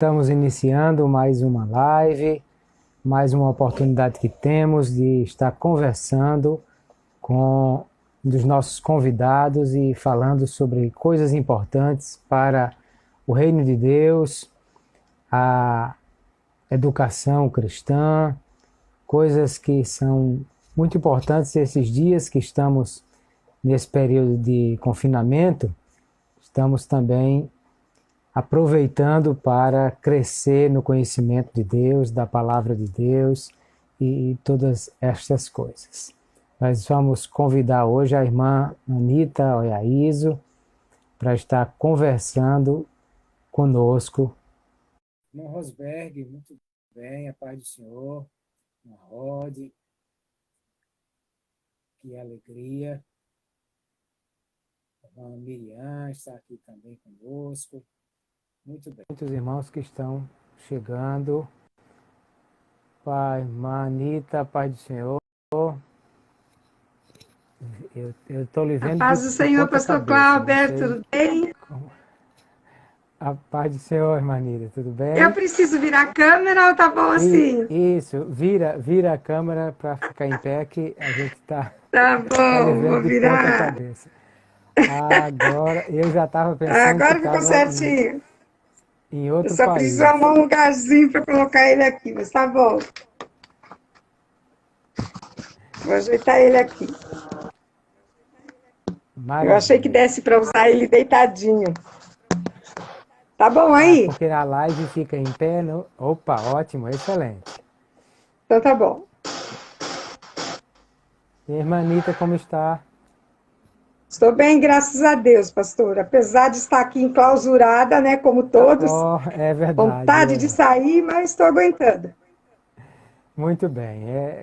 Estamos iniciando mais uma live, mais uma oportunidade que temos de estar conversando com um dos nossos convidados e falando sobre coisas importantes para o reino de Deus, a educação cristã, coisas que são muito importantes esses dias que estamos nesse período de confinamento. Estamos também aproveitando para crescer no conhecimento de Deus, da palavra de Deus e todas estas coisas. Nós vamos convidar hoje a irmã Anita Oiaíso para estar conversando conosco. Irmão Rosberg, muito bem, a paz do Senhor, uma rode, que alegria. A irmã Miriam está aqui também conosco. Muito bem. Muitos irmãos que estão chegando. Pai, Manita, Pai do Senhor, eu estou lhe A vendo paz do de Senhor, ponta pastor cabeça, não Cláudio, sei tudo bem? como. A paz do Senhor, Manita, tudo Eu bem? preciso virar a câmera ou tá bom assim? Isso, vira a câmera para ficar em pé que a gente Tá tá lhe bom, vendo vou de ponta virar. cabeça. Agora, eu já estava pensando que Agora ficou estava certinho. em Eu outro só preciso arrumar país. um lugarzinho para colocar ele aqui, mas tá bom. Vou ajeitar ele aqui. Eu achei que Maravilha. desse para usar ele deitadinho. Tá bom Ah, aí? porque a live fica em pé, no... Opa, ótimo, excelente. Então tá bom. E a irmã Anitta, como está? Estou bem, graças a Deus, pastor. Apesar de estar aqui enclausurada, né, como todos, Oh, é verdade, vontade de é. sair, mas estou aguentando. Muito bem,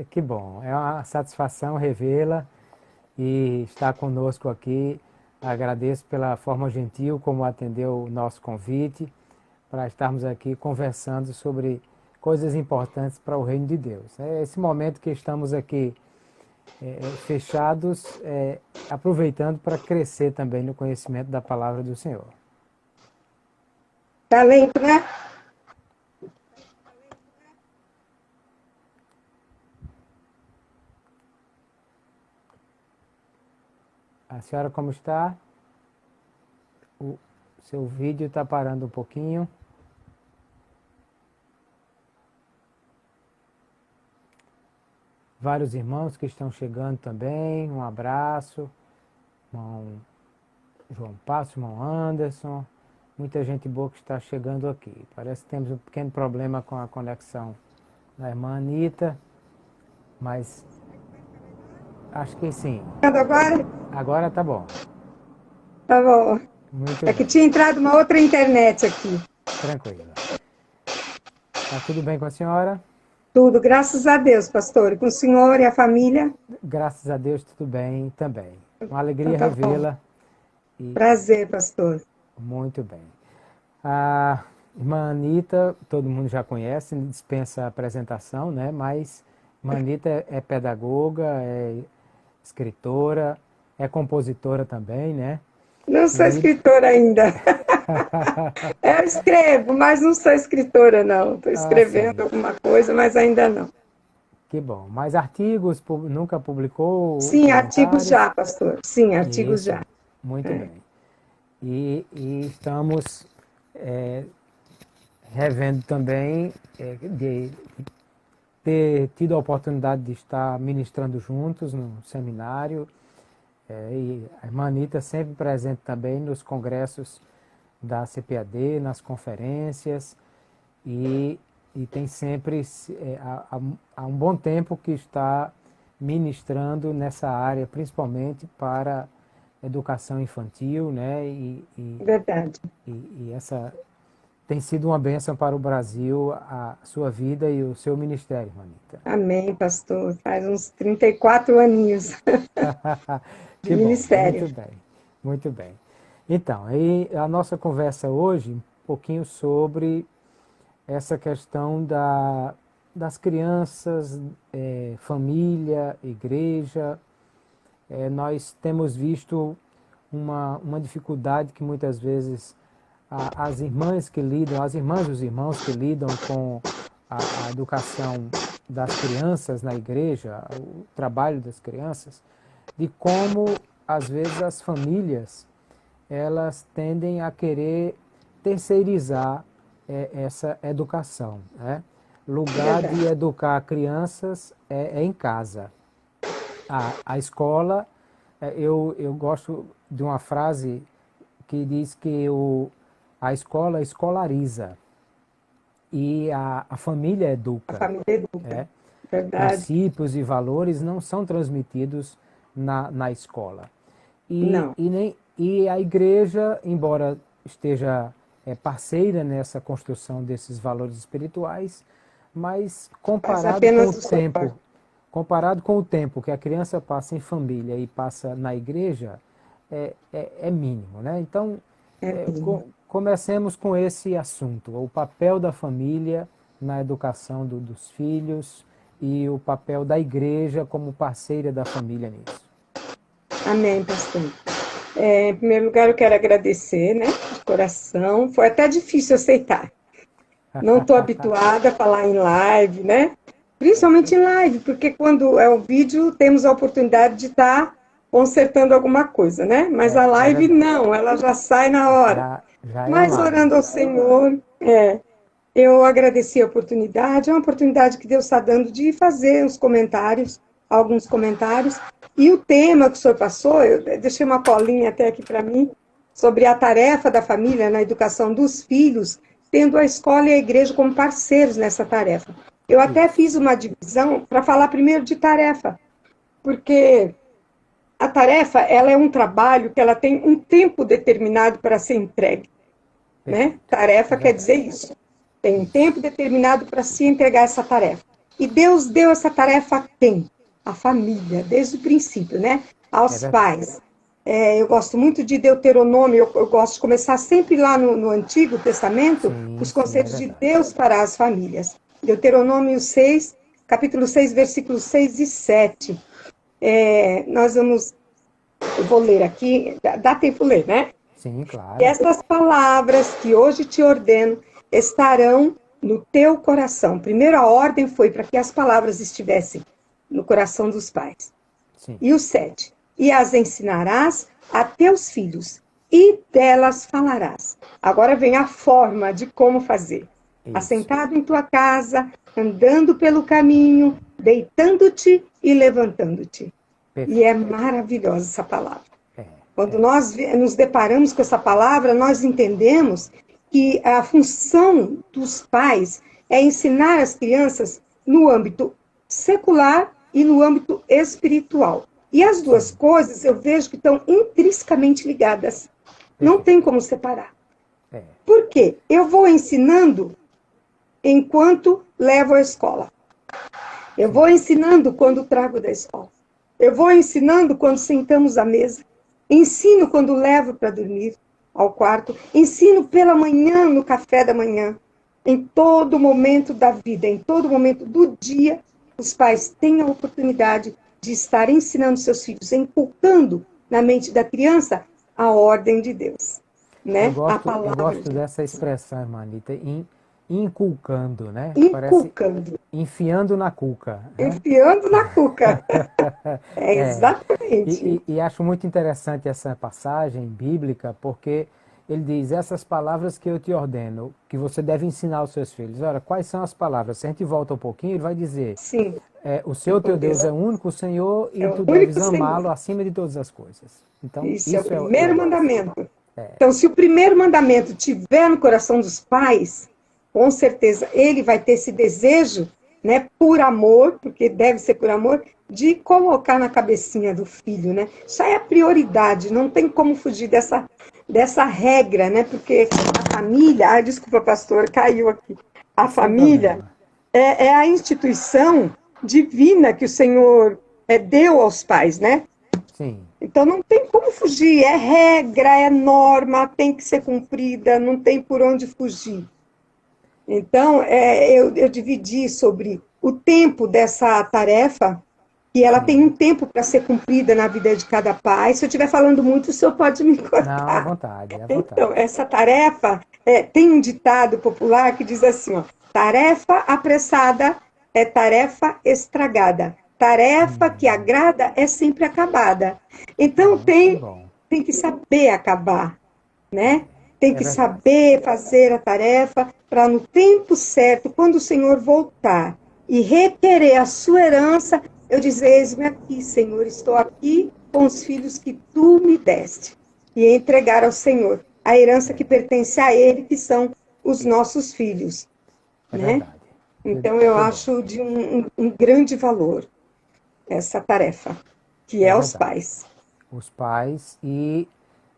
que bom. É uma satisfação revê-la e estar conosco aqui. Agradeço pela forma gentil como atendeu o nosso convite para estarmos aqui conversando sobre coisas importantes para o reino de Deus. É esse momento que estamos aqui fechados, aproveitando para crescer também no conhecimento da palavra do Senhor. Talento, né? A senhora como está? O seu vídeo está parando um pouquinho. Vários irmãos que estão chegando também. Um abraço. Irmão João Passo, irmão Anderson. Muita gente boa que está chegando aqui. Parece que temos um pequeno problema com a conexão da irmã Anitta, mas acho que sim. Agora? Agora tá bom. Tá bom. Muito É que bem. tinha entrado uma outra internet aqui. Tranquila. Tá tudo bem com a senhora? Tudo, graças a Deus, pastor. E com o senhor e a família? Graças a Deus, tudo bem também. Uma Então alegria tá bom. revê-la e Prazer, pastor. muito bem. A irmã Anitta, todo mundo já conhece, dispensa apresentação, né? Mas irmã Anitta é pedagoga, é escritora, é compositora também, né? Não sou E escritora ainda. Eu escrevo, mas não sou escritora, não. Estou ah, escrevendo sim, alguma coisa, mas ainda não. que bom. Mas artigos nunca publicou Sim, artigos comentários? já, pastor. Sim, artigos Isso, já. muito É. bem. E estamos revendo também de ter tido a oportunidade de estar ministrando juntos no seminário. E a irmã Anitta sempre presente também nos congressos da CPAD, nas conferências, e, e tem sempre, há um bom tempo que está ministrando nessa área, principalmente para educação infantil, né? Verdade. E essa tem sido uma bênção para o Brasil, a sua vida e o seu ministério, Manita. Amém, pastor. Faz uns 34 aninhos de Que bom, ministério. muito bem, muito bem. Então, aí a nossa conversa hoje, um pouquinho sobre essa questão das crianças, família, igreja. Nós temos visto uma dificuldade que muitas vezes as irmãs que lidam, as irmãs e os irmãos que lidam com a educação das crianças na igreja, o trabalho das crianças, de como, às vezes, as famílias, elas tendem a querer terceirizar essa educação, né? Lugar de educar crianças é em casa. A escola, eu gosto de uma frase que diz que a escola escolariza e a família A educa. família educa. Né? Verdade. Princípios e valores não são transmitidos na escola. Não. E a igreja, embora esteja parceira nessa construção desses valores espirituais, mas comparado com o tempo que a criança passa em família e passa na igreja, é mínimo, né? Então, comecemos com esse assunto, o papel da família na educação dos filhos e o papel da igreja como parceira da família nisso. Amém, pastor. Em primeiro lugar, eu quero agradecer, né, de coração. Foi até difícil aceitar. Não estou habituada a falar em live, né? Principalmente em live, porque quando é o vídeo, temos a oportunidade de estar consertando alguma coisa, né? Mas a live não, ela já sai na hora. Mas orando ao Senhor, eu agradeci a oportunidade, é uma oportunidade que Deus está dando de fazer os comentários, alguns comentários. E o tema que o senhor passou, eu deixei uma colinha até aqui para mim, sobre a tarefa da família na educação dos filhos, tendo a escola e a igreja como parceiros nessa tarefa. Eu até fiz uma divisão para falar primeiro de tarefa, porque a tarefa, ela é um trabalho que ela tem um tempo determinado para ser entregue, né? Tarefa quer dizer isso. Tem um tempo determinado para se entregar essa tarefa. E Deus deu essa tarefa a quem? A família, desde o princípio, né? Aos pais. Eu gosto muito de Deuteronômio, eu gosto de começar sempre lá no Antigo Testamento, os conselhos de Deus para as famílias. Deuteronômio 6, capítulo 6, versículos 6 e 7. Eu vou ler aqui, dá tempo de ler, né? Sim, claro. E estas palavras que hoje te ordeno estarão no teu coração. Primeiro a ordem foi para que as palavras estivessem no coração dos pais. Sim. E o 7. E as ensinarás a teus filhos, e delas falarás. Agora vem a forma de como fazer. Isso. Assentado em tua casa, andando pelo caminho, deitando-te e levantando-te. E é maravilhosa essa palavra. Quando nós nos deparamos com essa palavra, nós entendemos que a função dos pais é ensinar as crianças no âmbito secular e no âmbito espiritual. E as duas coisas eu vejo que estão intrinsecamente ligadas. Não tem como separar. Por quê? Eu vou ensinando enquanto levo à escola. Eu vou ensinando quando trago da escola. Eu vou ensinando quando sentamos à mesa. Ensino quando levo para dormir ao quarto. Ensino pela manhã, no café da manhã. Em todo momento da vida, em todo momento do dia, os pais têm a oportunidade de estar ensinando seus filhos, inculcando na mente da criança a ordem de Deus. Né? Eu gosto dessa expressão, irmã Anita, inculcando, né? Inculcando. Parece enfiando na cuca. Enfiando na cuca. Exatamente. E acho muito interessante essa passagem bíblica, porque ele diz, essas palavras que eu te ordeno, que você deve ensinar aos seus filhos. Ora, quais são as palavras? Se a gente volta um pouquinho, ele vai dizer, sim. O Senhor teu Deus é o único Senhor e tu deves amá-lo acima de todas as coisas. Então, isso é o primeiro mandamento. Então, se o primeiro mandamento tiver no coração dos pais, com certeza ele vai ter esse desejo, né, por amor, porque deve ser por amor, de colocar na cabecinha do filho, né? Isso aí é a prioridade, não tem como fugir dessa regra, né? Porque a família, desculpa, pastor, caiu aqui. A família é a instituição divina que o Senhor deu aos pais, né? Sim. Então não tem como fugir, é regra, é norma, tem que ser cumprida, não tem por onde fugir. Então, eu dividi sobre o tempo dessa tarefa, E ela tem um tempo para ser cumprida na vida de cada pai. Se eu estiver falando muito, o senhor pode me cortar. Não, à vontade, à vontade. Então, essa tarefa, tem um ditado popular que diz assim, ó, tarefa apressada é tarefa estragada. Tarefa que agrada é sempre acabada. Então, tem que saber acabar, né? Tem que saber fazer a tarefa para, no tempo certo, quando o Senhor voltar e requerer a sua herança, eu dizer, eis-me aqui, Senhor, estou aqui com os filhos que tu me deste. E entregar ao Senhor a herança que pertence a Ele, que são os nossos filhos. Né? Então, eu acho de um grande valor essa tarefa, que é os pais. Os pais, e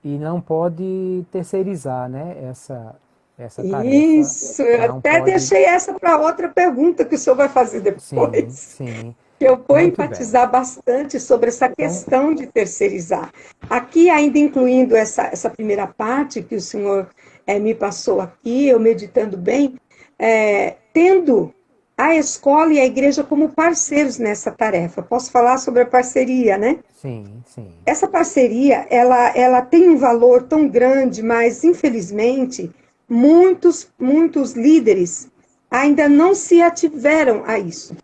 não pode terceirizar, né, essa tarefa. Isso, eu até deixei essa para outra pergunta que o senhor vai fazer depois. Sim. Eu vou enfatizar bastante sobre essa questão de terceirizar. Aqui, ainda incluindo essa primeira parte que o senhor me passou aqui, eu meditando bem, tendo a escola e a igreja como parceiros nessa tarefa. Posso falar sobre a parceria, né? Sim. Essa parceria, ela tem um valor tão grande, mas, infelizmente, muitos líderes ainda não se ativeram a isso.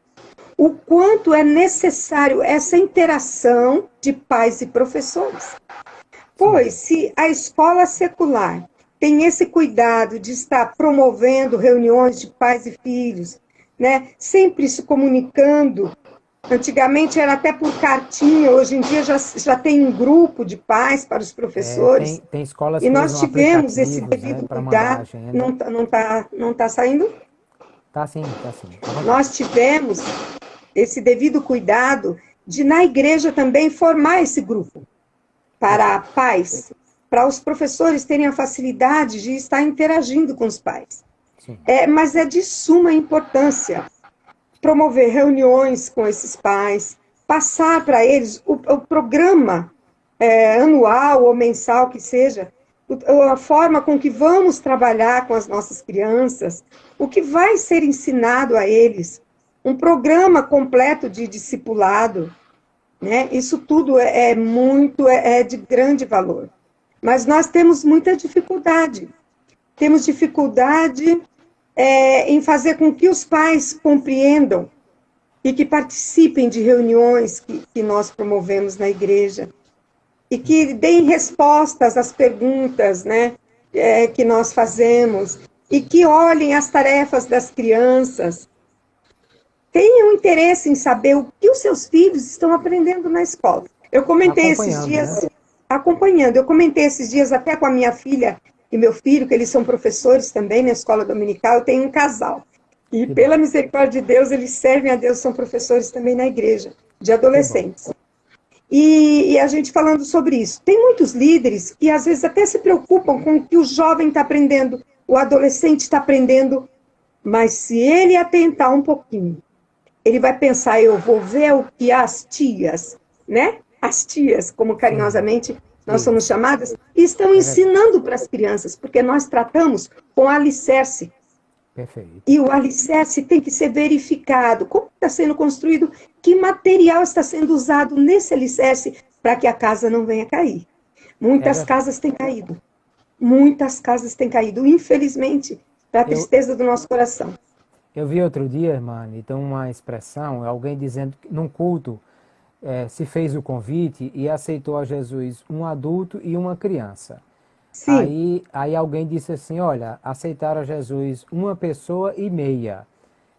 O quanto é necessário essa interação de pais e professores. Pois, se a escola secular tem esse cuidado de estar promovendo reuniões de pais e filhos, né, sempre se comunicando, antigamente era até por cartinha, hoje em dia já tem um grupo de pais para os professores. Tem escolas e nós tivemos esse devido cuidado. Não tá saindo? Tá sim. Nós tivemos esse devido cuidado de, na igreja também, formar esse grupo para pais, para os professores terem a facilidade de estar interagindo com os pais. Mas é de suma importância promover reuniões com esses pais, passar para eles o programa anual ou mensal que seja, a forma com que vamos trabalhar com as nossas crianças, o que vai ser ensinado a eles, um programa completo de discipulado, né? Isso tudo é de grande valor. Mas nós temos muita dificuldade. Temos dificuldade em fazer com que os pais compreendam e que participem de reuniões que nós promovemos na igreja e que deem respostas às perguntas, né, que nós fazemos e que olhem as tarefas das crianças. Tenham interesse em saber o que os seus filhos estão aprendendo na escola. Eu comentei esses dias, acompanhando, eu comentei esses dias até com a minha filha e meu filho, que eles são professores também na escola dominical, eu tenho um casal. E pela misericórdia de Deus, eles servem a Deus, são professores também na igreja, de adolescentes. E a gente falando sobre isso. Tem muitos líderes que às vezes até se preocupam com o que o jovem está aprendendo, o adolescente está aprendendo, mas se ele atentar um pouquinho, ele vai pensar, eu vou ver o que as tias, né? As tias, como carinhosamente nós somos chamadas, estão ensinando para as crianças, porque nós tratamos com alicerce. Perfeito. E o alicerce tem que ser verificado. Como está sendo construído? Que material está sendo usado nesse alicerce para que a casa não venha cair? Muitas casas têm caído. Muitas casas têm caído, infelizmente, para a tristeza do nosso coração. Eu vi outro dia, irmã, então uma expressão, alguém dizendo que num culto se fez o convite e aceitou a Jesus um adulto e uma criança. Sim. Aí alguém disse assim, olha, aceitaram a Jesus uma pessoa e meia.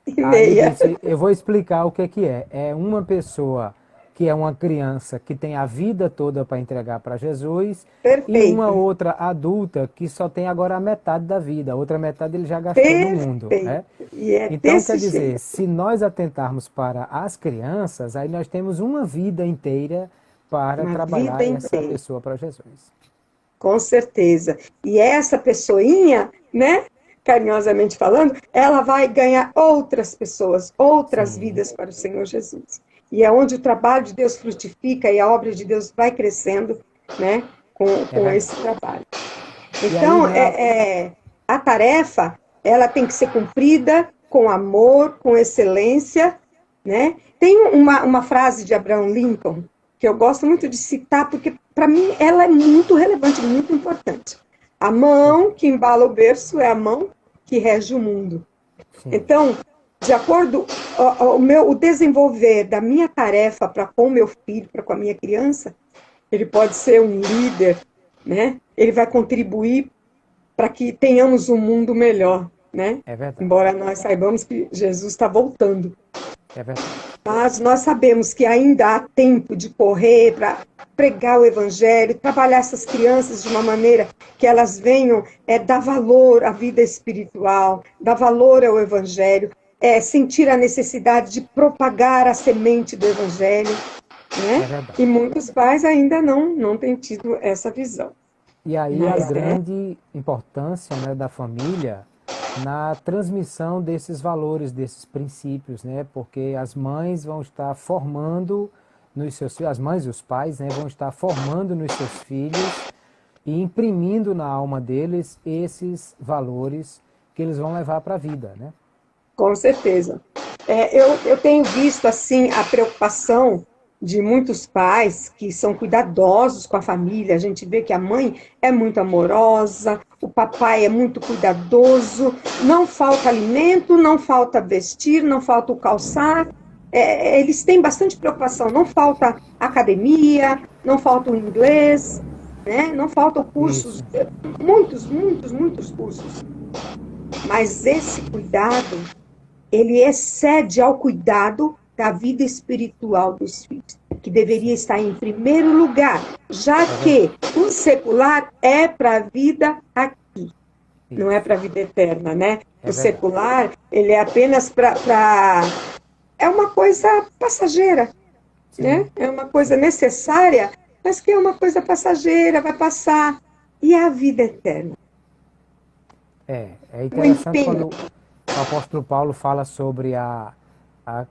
Aí disse, eu vou explicar o que é. É uma pessoa que é uma criança que tem a vida toda para entregar para Jesus. Perfeito. E uma outra adulta que só tem agora a metade da vida. A outra metade ele já gastou no mundo. Né? Então, quer dizer, se nós atentarmos para as crianças, aí nós temos uma vida inteira para trabalhar essa pessoa para Jesus. Com certeza. E essa pessoinha, né, carinhosamente falando, ela vai ganhar outras pessoas, outras vidas para o Senhor Jesus. E é onde o trabalho de Deus frutifica e a obra de Deus vai crescendo, né, com esse trabalho. Então, a tarefa, ela tem que ser cumprida com amor, com excelência, né? Tem uma frase de Abraham Lincoln que eu gosto muito de citar, porque para mim ela é muito relevante, muito importante. A mão que embala o berço é a mão que rege o mundo. Sim. Então, de acordo o desenvolver da minha tarefa para com o meu filho, para com a minha criança, ele pode ser um líder, né? Ele vai contribuir para que tenhamos um mundo melhor, né? É verdade. Embora nós saibamos que Jesus está voltando. É verdade. Mas nós sabemos que ainda há tempo de correr para pregar o evangelho, trabalhar essas crianças de uma maneira que elas venham dar valor à vida espiritual, dar valor ao evangelho, sentir a necessidade de propagar a semente do evangelho, né? É verdade. E muitos pais ainda não têm tido essa visão. E aí a grande importância, né, da família na transmissão desses valores, desses princípios, né? Porque as mães vão estar formando nos seus filhos, as mães e os pais, né, vão estar formando nos seus filhos e imprimindo na alma deles esses valores que eles vão levar para a vida, né? Com certeza. Eu tenho visto assim a preocupação de muitos pais que são cuidadosos com a família. A gente vê que a mãe é muito amorosa, o papai é muito cuidadoso, não falta alimento, não falta vestir, não falta o calçar. Eles têm bastante preocupação, não falta academia, não falta o inglês, né? Não faltam cursos, muitos cursos. Mas esse cuidado, ele excede ao cuidado da vida espiritual dos filhos, que deveria estar em primeiro lugar, já que o secular é para a vida aqui, não é para a vida eterna, né? O secular, ele é apenas é uma coisa passageira, né? É uma coisa necessária, mas que é uma coisa passageira, vai passar. E a vida eterna? É interessante quando o apóstolo Paulo fala sobre a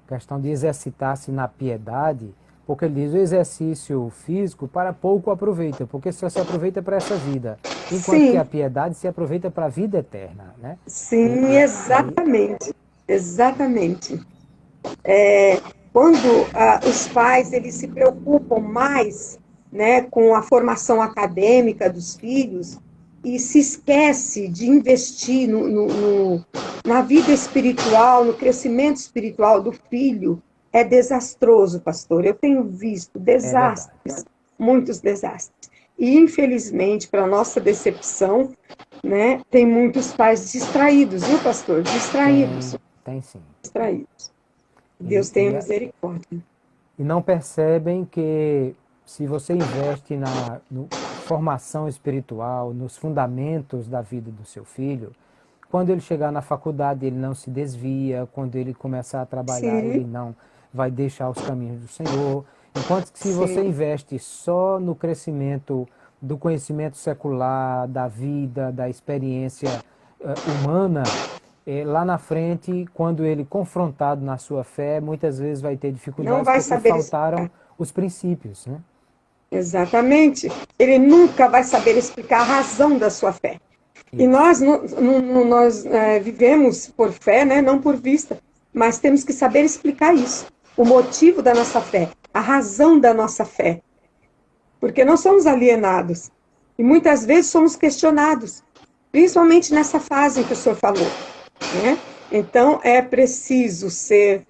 questão de exercitar-se na piedade, porque ele diz o exercício físico para pouco aproveita, porque só se aproveita para essa vida, enquanto que a piedade se aproveita para a vida eterna, né? Sim, exatamente. Quando os pais eles se preocupam mais, né, com a formação acadêmica dos filhos e se esquece de investir na vida espiritual, no crescimento espiritual do filho, é desastroso, pastor. Eu tenho visto desastres, muitos desastres. E, infelizmente, para nossa decepção, né, tem muitos pais distraídos, viu, pastor? Distraídos. Tem sim. Distraídos. Deus tenha misericórdia. E não percebem que se você investe na formação espiritual, nos fundamentos da vida do seu filho, quando ele chegar na faculdade ele não se desvia, quando ele começar a trabalhar ele não vai deixar os caminhos do Senhor. Enquanto que se você investe só no crescimento do conhecimento secular, da vida, da experiência humana, lá na frente, quando ele confrontado na sua fé, muitas vezes vai ter dificuldades porque faltaram os princípios, né? Exatamente. Ele nunca vai saber explicar a razão da sua fé. Isso. E nós vivemos por fé, né? Não por vista, mas temos que saber explicar isso. O motivo da nossa fé, a razão da nossa fé. Porque nós somos alienados. E muitas vezes somos questionados. Principalmente nessa fase que o senhor falou, né? Então, é preciso ser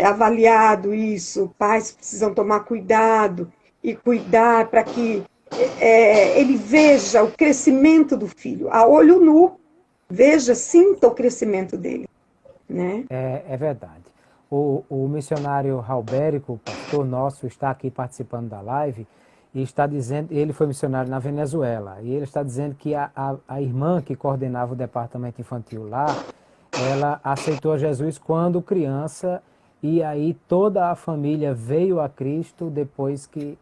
avaliado isso. Pais precisam tomar cuidado e cuidar para que ele veja o crescimento do filho, a olho nu, sinta o crescimento dele. Né? É verdade. O missionário Raubérico, pastor nosso, está aqui participando da live e está dizendo, ele foi missionário na Venezuela, e ele está dizendo que a irmã que coordenava o departamento infantil lá, ela aceitou a Jesus quando criança, e aí toda a família veio a Cristo depois que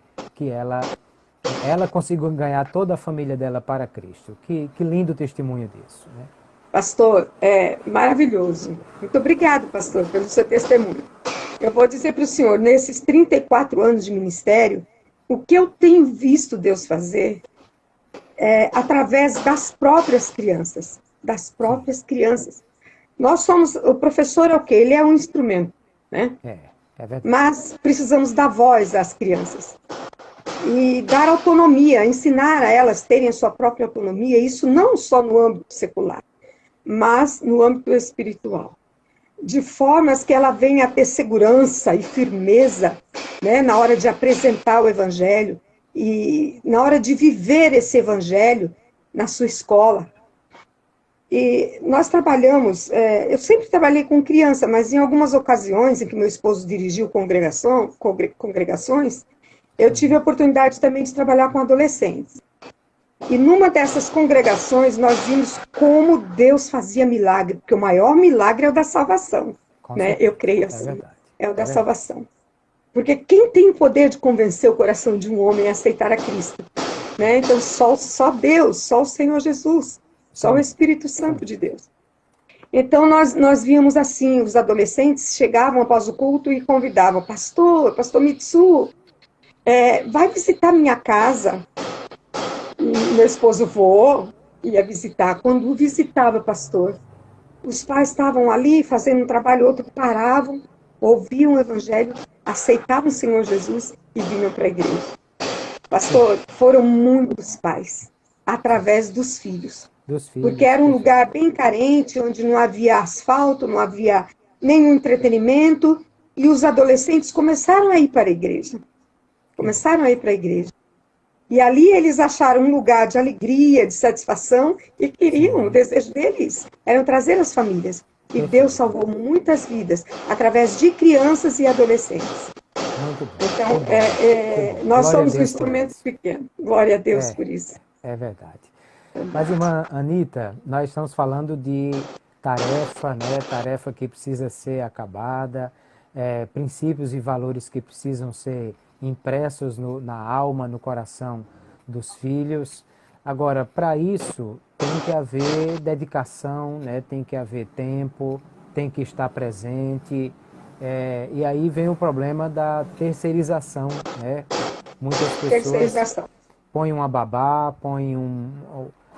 ela conseguiu ganhar toda a família dela para Cristo. Que lindo testemunho disso, né? Pastor, é maravilhoso. Muito obrigado, pastor, pelo seu testemunho. Eu vou dizer para o senhor, nesses 34 anos de ministério, o que eu tenho visto Deus fazer através das próprias crianças. Das próprias crianças. Nós somos, o professor é o quê? Ele é um instrumento. né? É verdade. Mas precisamos dar voz às crianças e dar autonomia, ensinar a elas terem a sua própria autonomia, isso não só no âmbito secular, mas no âmbito espiritual, de formas que ela venha a ter segurança e firmeza, né, na hora de apresentar o Evangelho e na hora de viver esse Evangelho na sua escola. E nós trabalhamos, eu sempre trabalhei com criança, mas em algumas ocasiões em que meu esposo dirigiu congregações, eu tive a oportunidade também de trabalhar com adolescentes. E numa dessas congregações, nós vimos como Deus fazia milagre, porque o maior milagre é o da salvação. Né? Eu creio assim, é o da salvação. Porque quem tem o poder de convencer o coração de um homem a aceitar a Cristo? Né? Então, só Deus, só o Senhor Jesus, só o Espírito Santo de Deus. Então, nós víamos assim, os adolescentes chegavam após o culto e convidavam, pastor Mitsu, vai visitar minha casa. E meu esposo ia visitar. Quando visitava, pastor, os pais estavam ali fazendo um trabalho, outro paravam, ouviam o Evangelho, aceitavam o Senhor Jesus e vinham para a igreja. Pastor, foram muitos pais, através dos filhos. Porque era um lugar bem carente, onde não havia asfalto, não havia nenhum entretenimento, e os adolescentes começaram a ir para a igreja. E ali eles acharam um lugar de alegria, de satisfação, e queriam, o desejo deles era trazer as famílias. E Deus salvou muitas vidas, através de crianças e adolescentes. Então, nós somos um instrumento pequeno. Glória a Deus por isso. É verdade. Mas, irmã Anita, nós estamos falando de tarefa, né? Tarefa que precisa ser acabada, princípios e valores que precisam ser impressos na alma, no coração dos filhos. Agora, para isso, tem que haver dedicação, né? Tem que haver tempo, tem que estar presente. E aí vem o problema da terceirização, né? Muitas pessoas põem uma babá,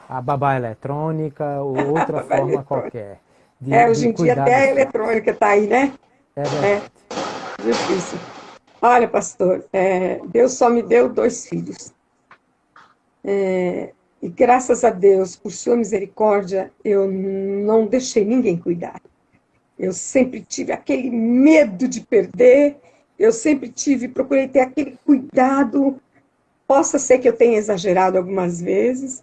a babá eletrônica ou outra forma qualquer. Hoje em dia até a eletrônica está aí, né? É verdade. Difícil. Olha, pastor, Deus só me deu 2 filhos. E graças a Deus, por sua misericórdia, eu não deixei ninguém cuidar. Eu sempre tive aquele medo de perder, procurei ter aquele cuidado. Possa ser que eu tenha exagerado algumas vezes,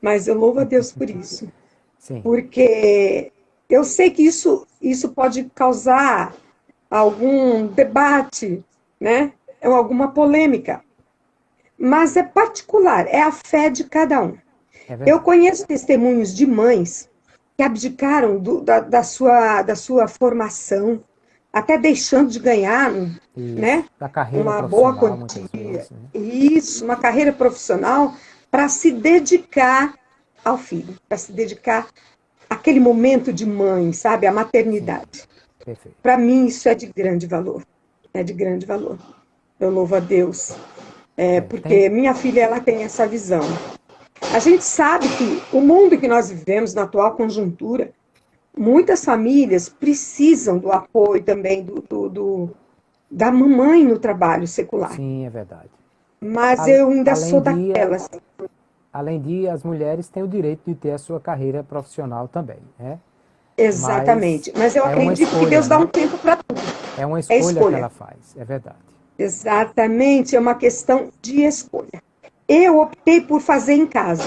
mas eu louvo a Deus por isso. Sim. Porque eu sei que isso pode causar algum debate, né? Alguma polêmica. Mas é particular, é a fé de cada um. Eu conheço testemunhos de mães que abdicaram da sua formação, até deixando de ganhar, né, uma boa quantia. Vezes, né? Isso, uma carreira profissional para se dedicar ao filho, para se dedicar àquele momento de mãe, sabe, a maternidade. Para mim isso é de grande valor. É de grande valor. Eu louvo a Deus. Porque minha filha, ela tem essa visão. A gente sabe que o mundo que nós vivemos, na atual conjuntura, muitas famílias precisam do apoio também da mamãe no trabalho secular. Sim, é verdade. Mas eu ainda sou daquelas. Além de, as mulheres têm o direito de ter a sua carreira profissional também, né? Exatamente. Mas eu acredito que Deus dá um tempo para tudo. É uma escolha que ela faz, é verdade. Exatamente, é uma questão de escolha. Eu optei por fazer em casa.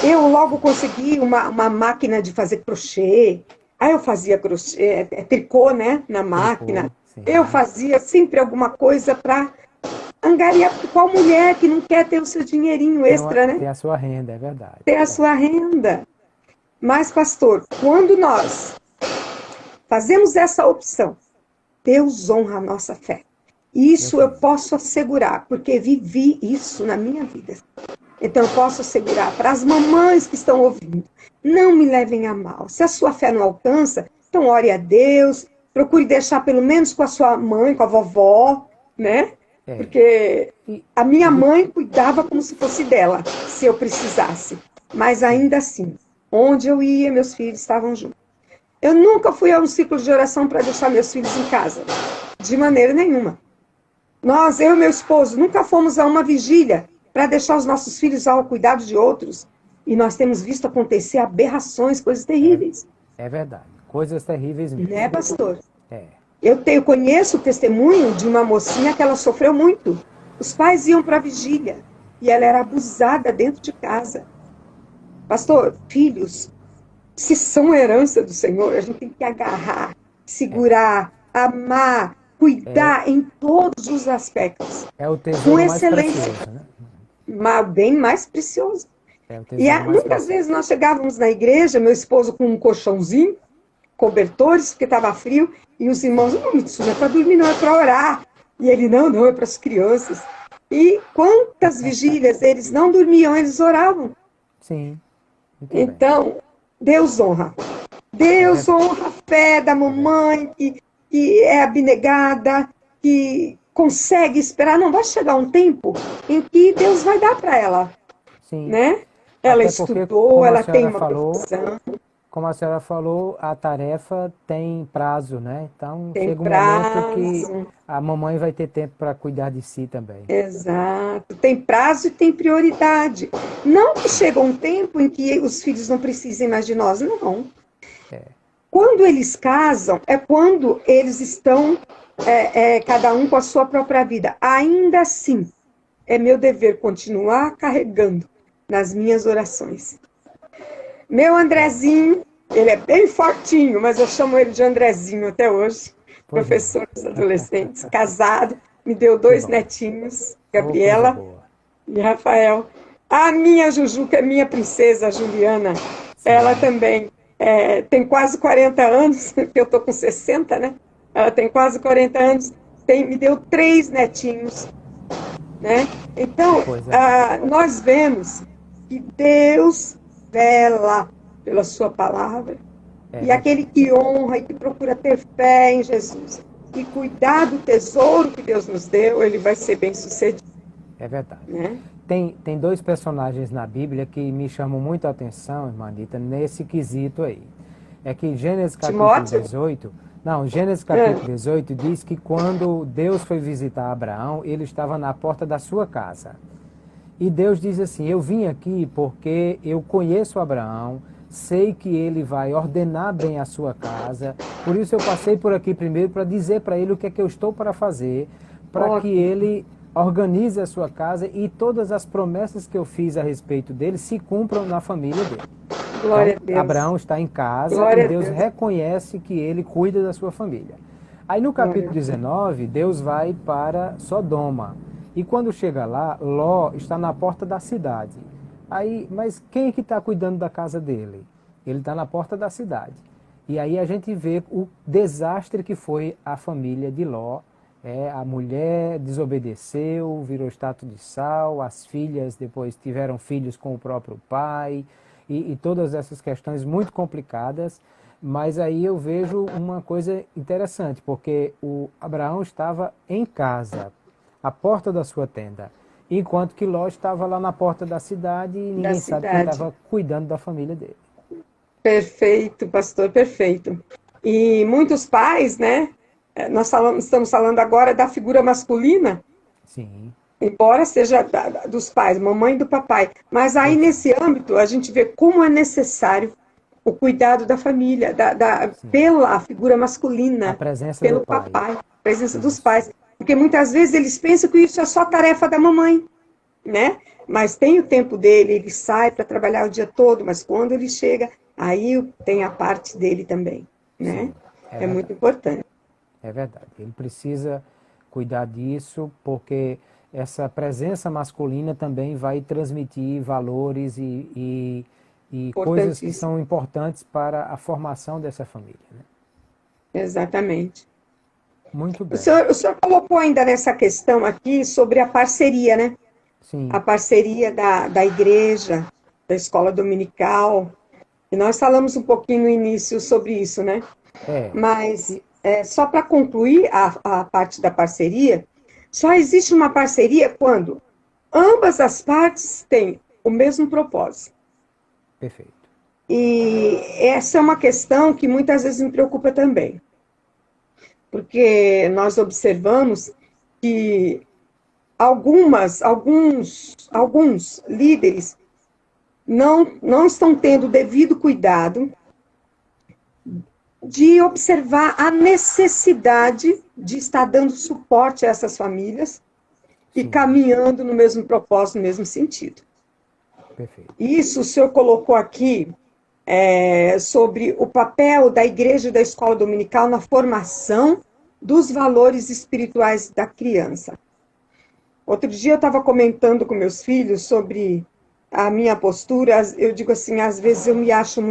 Eu logo consegui uma máquina de fazer crochê. Aí eu fazia crochê, tricô, né, na máquina. Eu fazia sempre alguma coisa para angariar, porque qual mulher que não quer ter o seu dinheirinho extra, né? Ter a sua renda, é verdade. Ter a sua renda. Mas, pastor, quando nós fazemos essa opção, Deus honra a nossa fé. Isso eu posso assegurar, porque vivi isso na minha vida. Então eu posso assegurar para as mamães que estão ouvindo, não me levem a mal. Se a sua fé não alcança, então ore a Deus, procure deixar pelo menos com a sua mãe, com a vovó, né? Porque a minha mãe cuidava como se fosse dela, se eu precisasse. Mas ainda assim, onde eu ia, meus filhos estavam juntos. Eu nunca fui a um ciclo de oração para deixar meus filhos em casa. De maneira nenhuma. Eu e meu esposo, nunca fomos a uma vigília para deixar os nossos filhos ao cuidado de outros. E nós temos visto acontecer aberrações, coisas terríveis. É verdade. Coisas terríveis mesmo. Né, pastor? É. Eu conheço o testemunho de uma mocinha que ela sofreu muito. Os pais iam para a vigília e ela era abusada dentro de casa. Pastor, filhos, se são herança do Senhor, a gente tem que agarrar, segurar, amar, cuidar em todos os aspectos. É o tesouro com mais excelência. precioso, né? Mas bem mais precioso. É o tesouro E mais muitas precioso. vezes nós chegávamos na igreja, meu esposo com um colchãozinho, cobertores, porque estava frio, e os irmãos, isso não é para dormir, não, é para orar. E ele, não, é para as crianças. E quantas vigílias eles não dormiam, eles oravam. Sim. Muito bem. Então, Deus honra. Deus honra a fé da mamãe, que é abnegada, que consegue esperar. Não vai chegar um tempo em que Deus vai dar para ela. Sim. Né? Ela Até porque, estudou, como a ela tem senhora uma falou, profissão. Como a senhora falou, a tarefa tem prazo, né? Então Tem chega um momento que prazo. a mamãe vai ter tempo para cuidar de si também. Exato. Tem prazo e tem prioridade. Não que chega um tempo em que os filhos não precisem mais de nós, não. Quando eles casam, é quando eles estão, cada um com a sua própria vida. Ainda assim, é meu dever continuar carregando nas minhas orações. Meu Andrezinho, ele é bem fortinho, mas eu chamo ele de Andrezinho até hoje. Pois Professor dos adolescentes, casado, me deu 2 netinhos, Gabriela e Rafael. A minha Juju, que é minha princesa, a Juliana, ela também tem quase 40 anos, porque eu estou com 60, né? Ela tem quase 40 anos, me deu 3 netinhos. Né? Então, nós vemos que Deus vela pela sua palavra. E aquele que honra e que procura ter fé em Jesus e cuidar do tesouro que Deus nos deu, ele vai ser bem sucedido. É verdade. Né? Tem 2 personagens na Bíblia que me chamam muito a atenção, irmã Anita, nesse quesito aí. É que Gênesis capítulo 18... Não, Gênesis capítulo 18 diz que quando Deus foi visitar Abraão, ele estava na porta da sua casa. E Deus diz assim, eu vim aqui porque eu conheço Abraão, sei que ele vai ordenar bem a sua casa, por isso eu passei por aqui primeiro para dizer para ele o que é que eu estou para fazer, para que ele organize a sua casa e todas as promessas que eu fiz a respeito dele se cumpram na família dele. Glória Então, a Deus. Abraão está em casa Glória e Deus a Deus. reconhece que ele cuida da sua família. Aí no capítulo 19, Deus vai para Sodoma. E quando chega lá, Ló está na porta da cidade. Aí, mas quem é que está cuidando da casa dele? Ele está na porta da cidade. E aí a gente vê o desastre que foi a família de Ló. A mulher desobedeceu, virou estátua de sal, as filhas depois tiveram filhos com o próprio pai, e todas essas questões muito complicadas. Mas aí eu vejo uma coisa interessante, porque o Abraão estava em casa, à porta da sua tenda, enquanto que Ló estava lá na porta da cidade e ninguém sabe quem estava cuidando da família dele. Perfeito, pastor, perfeito. E muitos pais, né? Nós estamos falando agora da figura masculina. Sim. Embora seja dos pais, mamãe e do papai. Mas aí, nesse âmbito, a gente vê como é necessário o cuidado da família, pela figura masculina, pelo papai, a presença dos pais. Porque muitas vezes eles pensam que isso é só tarefa da mamãe, né? Mas tem o tempo dele, ele sai para trabalhar o dia todo, mas quando ele chega, aí tem a parte dele também, né? É muito importante. É verdade. Ele precisa cuidar disso, porque essa presença masculina também vai transmitir valores e coisas que são importantes para a formação dessa família. Né? Exatamente. Muito bem. O senhor colocou ainda nessa questão aqui sobre a parceria, né? Sim. A parceria da igreja, da escola dominical. E nós falamos um pouquinho no início sobre isso, né? Mas, só para concluir a parte da parceria, só existe uma parceria quando ambas as partes têm o mesmo propósito. Perfeito. E essa é uma questão que muitas vezes me preocupa também, porque nós observamos que alguns líderes não estão tendo o devido cuidado de observar a necessidade de estar dando suporte a essas famílias e caminhando no mesmo propósito, no mesmo sentido. Perfeito. Isso o senhor colocou aqui sobre o papel da igreja e da escola dominical na formação dos valores espirituais da criança. Outro dia eu estava comentando com meus filhos sobre a minha postura. Eu digo assim, às vezes eu me acho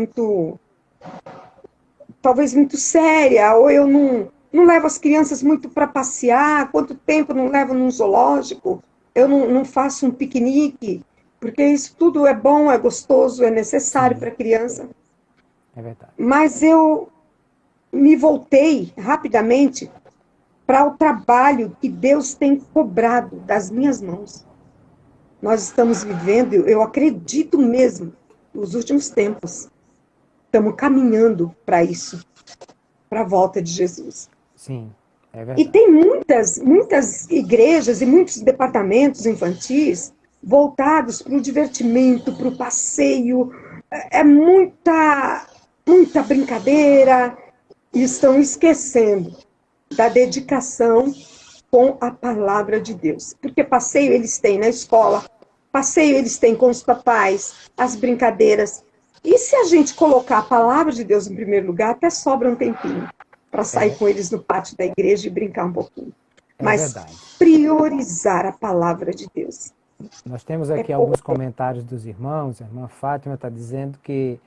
talvez muito séria, ou eu não levo as crianças muito para passear. Quanto tempo eu não levo num zoológico? Eu não faço um piquenique, porque isso tudo é bom, é gostoso, é necessário para a criança. É verdade. Mas eu me voltei rapidamente para o trabalho que Deus tem cobrado das minhas mãos. Nós estamos vivendo, eu acredito mesmo, nos últimos tempos, estamos caminhando para isso, para a volta de Jesus. Sim, é E verdade. tem muitas igrejas e muitos departamentos infantis voltados para o divertimento, para o passeio. É muita brincadeira, e estão esquecendo da dedicação com a palavra de Deus. Porque passeio eles têm na escola, passeio eles têm com os papais, as brincadeiras. E se a gente colocar a palavra de Deus em primeiro lugar, até sobra um tempinho para sair com eles no pátio da igreja e brincar um pouquinho. Mas verdade. priorizar a palavra de Deus. Nós temos aqui alguns comentários dos irmãos. A irmã Fátima está dizendo que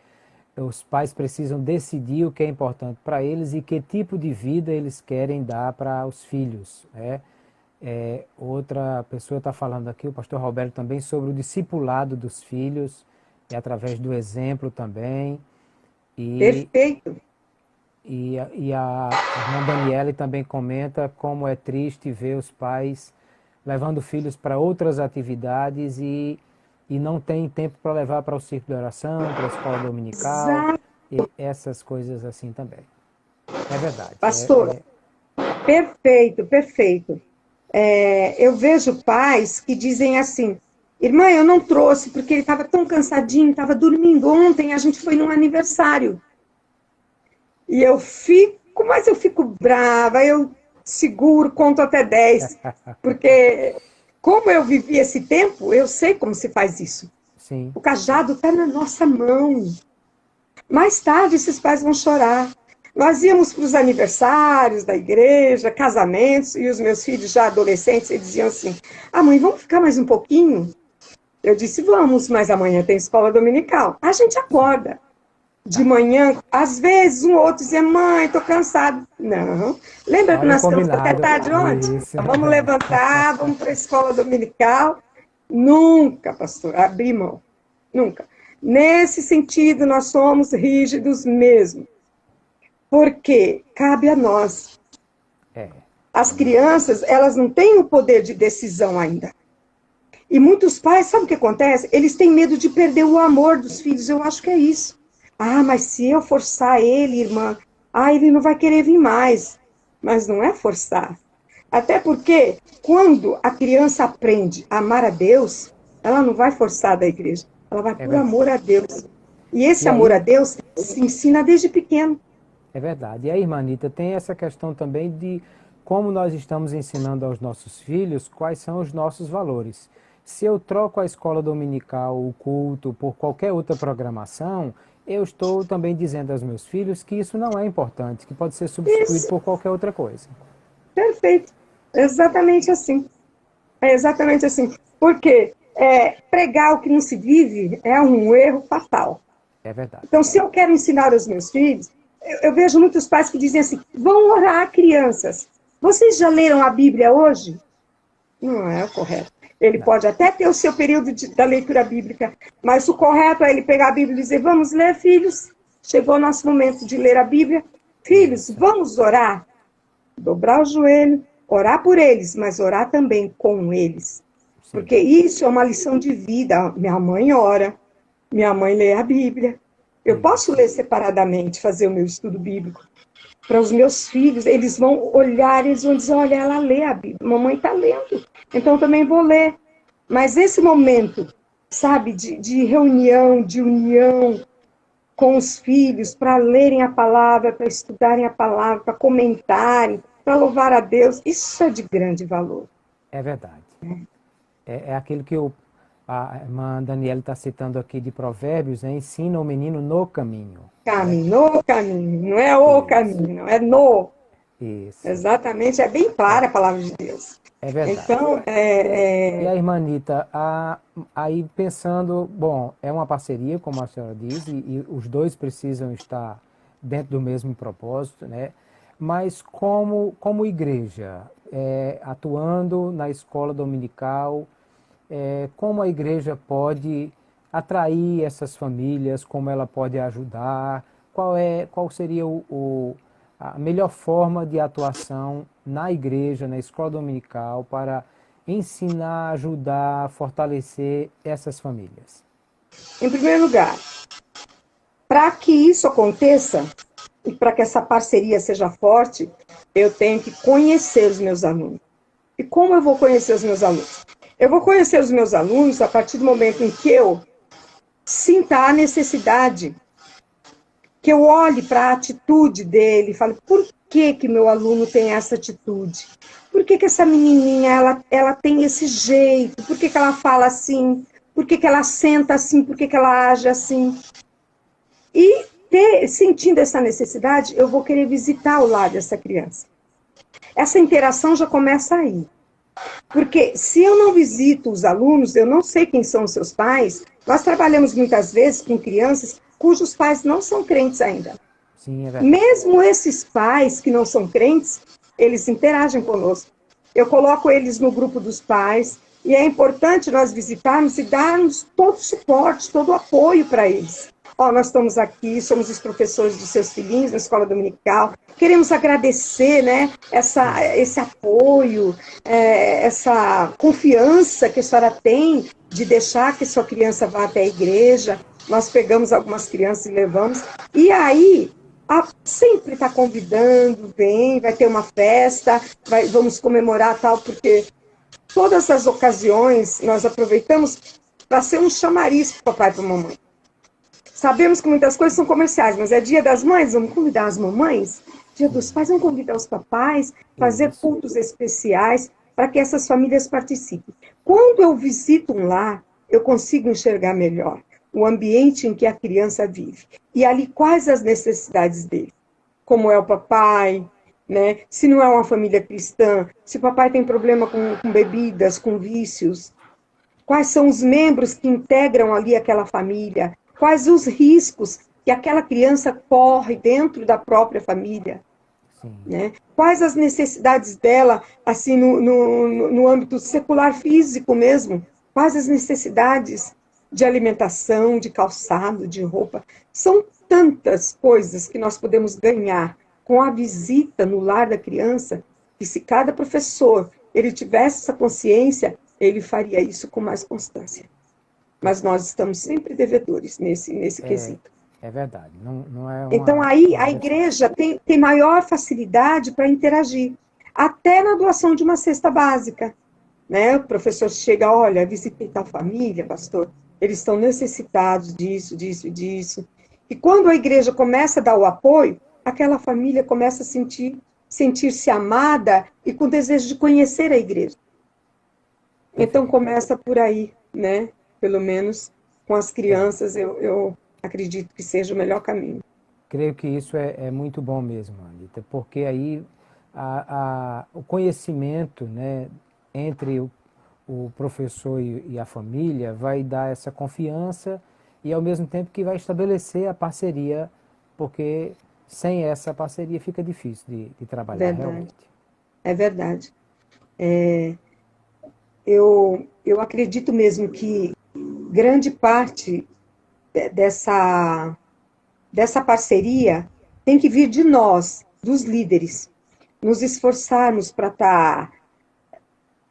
os pais precisam decidir o que é importante para eles e que tipo de vida eles querem dar para os filhos. Outra pessoa está falando aqui, o pastor Roberto também, sobre o discipulado dos filhos, e através do exemplo também. Perfeito. E a irmã Daniele também comenta como é triste ver os pais levando filhos para outras atividades e não tem tempo para levar para o círculo de oração, para a escola dominical, Exato. e essas coisas assim também. É verdade. Pastor, perfeito, perfeito. Eu vejo pais que dizem assim, irmã, eu não trouxe porque ele estava tão cansadinho, estava dormindo ontem, a gente foi num aniversário. E eu fico brava, eu seguro, conto até 10, porque como eu vivi esse tempo, eu sei como se faz isso. Sim. O cajado está na nossa mão. Mais tarde, esses pais vão chorar. Nós íamos para os aniversários da igreja, casamentos, e os meus filhos já adolescentes, eles diziam assim, mãe, vamos ficar mais um pouquinho? Eu disse, vamos, mas amanhã tem escola dominical. A gente acorda. De manhã, às vezes um ou outro dizia, mãe, estou cansado. Não. Lembra que nós ficamos até tarde ontem? Então, vamos levantar, vamos para a escola dominical. Nunca, pastor, abrir mão. Nunca. Nesse sentido, nós somos rígidos mesmo. Porque cabe a nós. As crianças, elas não têm o poder de decisão ainda. E muitos pais, sabe o que acontece? Eles têm medo de perder o amor dos filhos. Eu acho que é isso. Mas se eu forçar ele, irmã, ele não vai querer vir mais. Mas não é forçar. Até porque, quando a criança aprende a amar a Deus, ela não vai forçar da igreja. Ela vai por amor a Deus. E esse amor a Deus se ensina desde pequeno. É verdade. E aí, irmã Anita, tem essa questão também de como nós estamos ensinando aos nossos filhos quais são os nossos valores. Se eu troco a escola dominical, o culto, por qualquer outra programação, eu estou também dizendo aos meus filhos que isso não é importante, que pode ser substituído por qualquer outra coisa. Perfeito. Exatamente assim. É exatamente assim. Porque pregar o que não se vive é um erro fatal. É verdade. Então, se eu quero ensinar aos meus filhos, eu vejo muitos pais que dizem assim, vão orar, crianças. Vocês já leram a Bíblia hoje? Não é o correto. Ele pode até ter o seu período da leitura bíblica, mas o correto é ele pegar a Bíblia e dizer, vamos ler, filhos. Chegou o nosso momento de ler a Bíblia. Filhos, vamos orar. Dobrar o joelho, orar por eles, mas orar também com eles. Porque isso é uma lição de vida. Minha mãe ora, minha mãe lê a Bíblia. Eu posso ler separadamente, fazer o meu estudo bíblico. Para os meus filhos, eles vão olhar, eles vão dizer, olha, ela lê a Bíblia, mamãe está lendo, então eu também vou ler. Mas esse momento, sabe, de reunião, de união com os filhos, para lerem a palavra, para estudarem a palavra, para comentarem, para louvar a Deus, isso é de grande valor. É verdade. É aquilo que a irmã Daniela está citando aqui de Provérbios, né? Ensina o menino no caminho. Caminho, no caminho, não é o caminho, não é no. Isso. Exatamente, é bem clara a palavra de Deus. É verdade. Então, E a irmã Anita, aí pensando, bom, é uma parceria, como a senhora diz, e os dois precisam estar dentro do mesmo propósito, né? Mas como igreja, atuando na escola dominical, como a igreja pode atrair essas famílias, como ela pode ajudar, qual seria a melhor forma de atuação na igreja, na escola dominical, para ensinar, ajudar, fortalecer essas famílias? em primeiro lugar, para que isso aconteça, e para que essa parceria seja forte, eu tenho que conhecer os meus alunos. E como eu vou conhecer os meus alunos? Eu vou conhecer os meus alunos a partir do momento em que eu sinta a necessidade, que eu olhe para a atitude dele e fale, por que meu aluno tem essa atitude? Por que essa menininha, ela tem esse jeito? Por que ela fala assim? Por que ela senta assim? Por que ela age assim? E sentindo essa necessidade, eu vou querer visitar o lar dessa criança. Essa interação já começa aí. Porque se eu não visito os alunos, eu não sei quem são os seus pais. Nós trabalhamos muitas vezes com crianças cujos pais não são crentes ainda. Sim, é verdade. Mesmo esses pais que não são crentes, eles interagem conosco. Eu coloco eles no grupo dos pais e é importante nós visitarmos e darmos todo o suporte, todo o apoio para eles. Nós estamos aqui, somos os professores dos seus filhinhos na escola dominical, queremos agradecer, né, esse apoio, essa confiança que a senhora tem de deixar que sua criança vá até a igreja. Nós pegamos algumas crianças e levamos, e aí sempre está convidando, vai ter uma festa, vamos comemorar tal, porque todas as ocasiões nós aproveitamos para ser um chamariz para o papai e para a mamãe. Sabemos que muitas coisas são comerciais, mas é dia das mães, vamos convidar as mamães. Dia dos pais, vamos convidar os papais, fazer cultos especiais para que essas famílias participem. Quando eu visito um lar, eu consigo enxergar melhor o ambiente em que a criança vive. E ali quais as necessidades dele. Como é o papai, né? Se não é uma família cristã, se o papai tem problema com bebidas, com vícios. Quais são os membros que integram ali aquela família? Quais os riscos que aquela criança corre dentro da própria família? Né? Quais as necessidades dela, assim, no âmbito secular físico mesmo? Quais as necessidades de alimentação, de calçado, de roupa? São tantas coisas que nós podemos ganhar com a visita no lar da criança, que se cada professor ele tivesse essa consciência, ele faria isso com mais constância. Mas nós estamos sempre devedores nesse quesito. É verdade. Não é então, aí a igreja tem maior facilidade para interagir. Até na doação de uma cesta básica. Né? O professor chega, olha, visitei tal família, pastor, eles estão necessitados disso, disso e disso. E quando a igreja começa a dar o apoio, aquela família começa a sentir-se amada e com desejo de conhecer a igreja. Então, começa por aí, né? Pelo menos com as crianças, eu acredito que seja o melhor caminho. Creio que isso é muito bom mesmo, Anita, porque aí o conhecimento, né, entre o professor e a família vai dar essa confiança e ao mesmo tempo que vai estabelecer a parceria, porque sem essa parceria fica difícil de trabalhar realmente. É verdade. Eu acredito mesmo que grande parte dessa parceria tem que vir de nós, dos líderes, nos esforçarmos para estar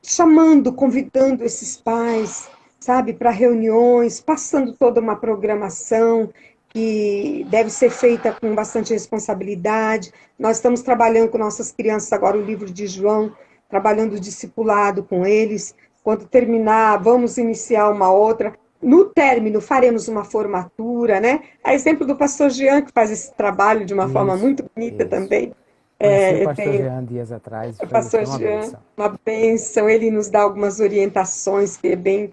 chamando, convidando esses pais, sabe, para reuniões, passando toda uma programação, que deve ser feita com bastante responsabilidade. Nós estamos trabalhando com nossas crianças agora o livro de João, trabalhando o discipulado com eles. Quando terminar, vamos iniciar uma outra. No término, faremos uma formatura, né? A exemplo do pastor Jean, que faz esse trabalho de uma forma Isso, muito bonita isso. também. Conheci o Eu pastor tenho Jean dias atrás, o foi pastor uma Jean, bênção. uma bênção, ele nos dá algumas orientações, que é bem,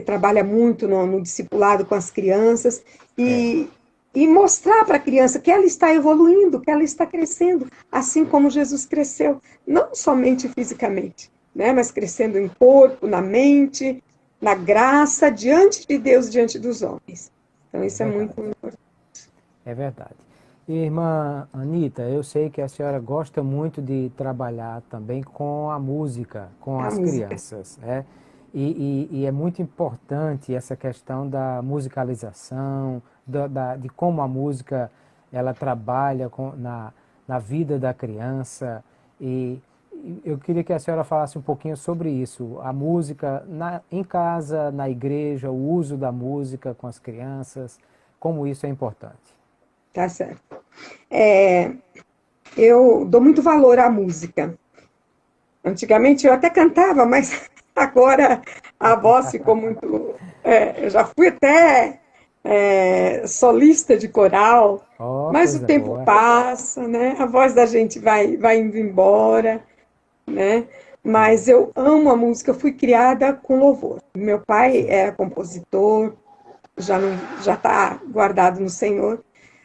trabalha muito no discipulado com as crianças, É, e mostrar para a criança que ela está evoluindo, que ela está crescendo, assim como Jesus cresceu, não somente fisicamente, né, mas crescendo em corpo, na mente, na graça, diante de Deus, diante dos homens. Então, é isso é muito verdade. importante. É verdade. Irmã Anita, eu sei que a senhora gosta muito de trabalhar também com a música, com A as música. crianças, né? E é muito importante essa questão da musicalização, de como a música ela trabalha na vida da criança. E eu queria que a senhora falasse um pouquinho sobre isso, a música em casa, na igreja, o uso da música com as crianças, como isso é importante. Tá certo. É, eu dou muito valor à música. Antigamente eu até cantava, mas agora a voz ficou muito. Eu já fui até solista de coral, Oh, mas o coisa tempo boa. passa, né? A voz da gente vai indo embora, né? Sim, Mas eu amo a música, eu fui criada com louvor. Meu pai sim, era compositor, já não, já está guardado no Senhor,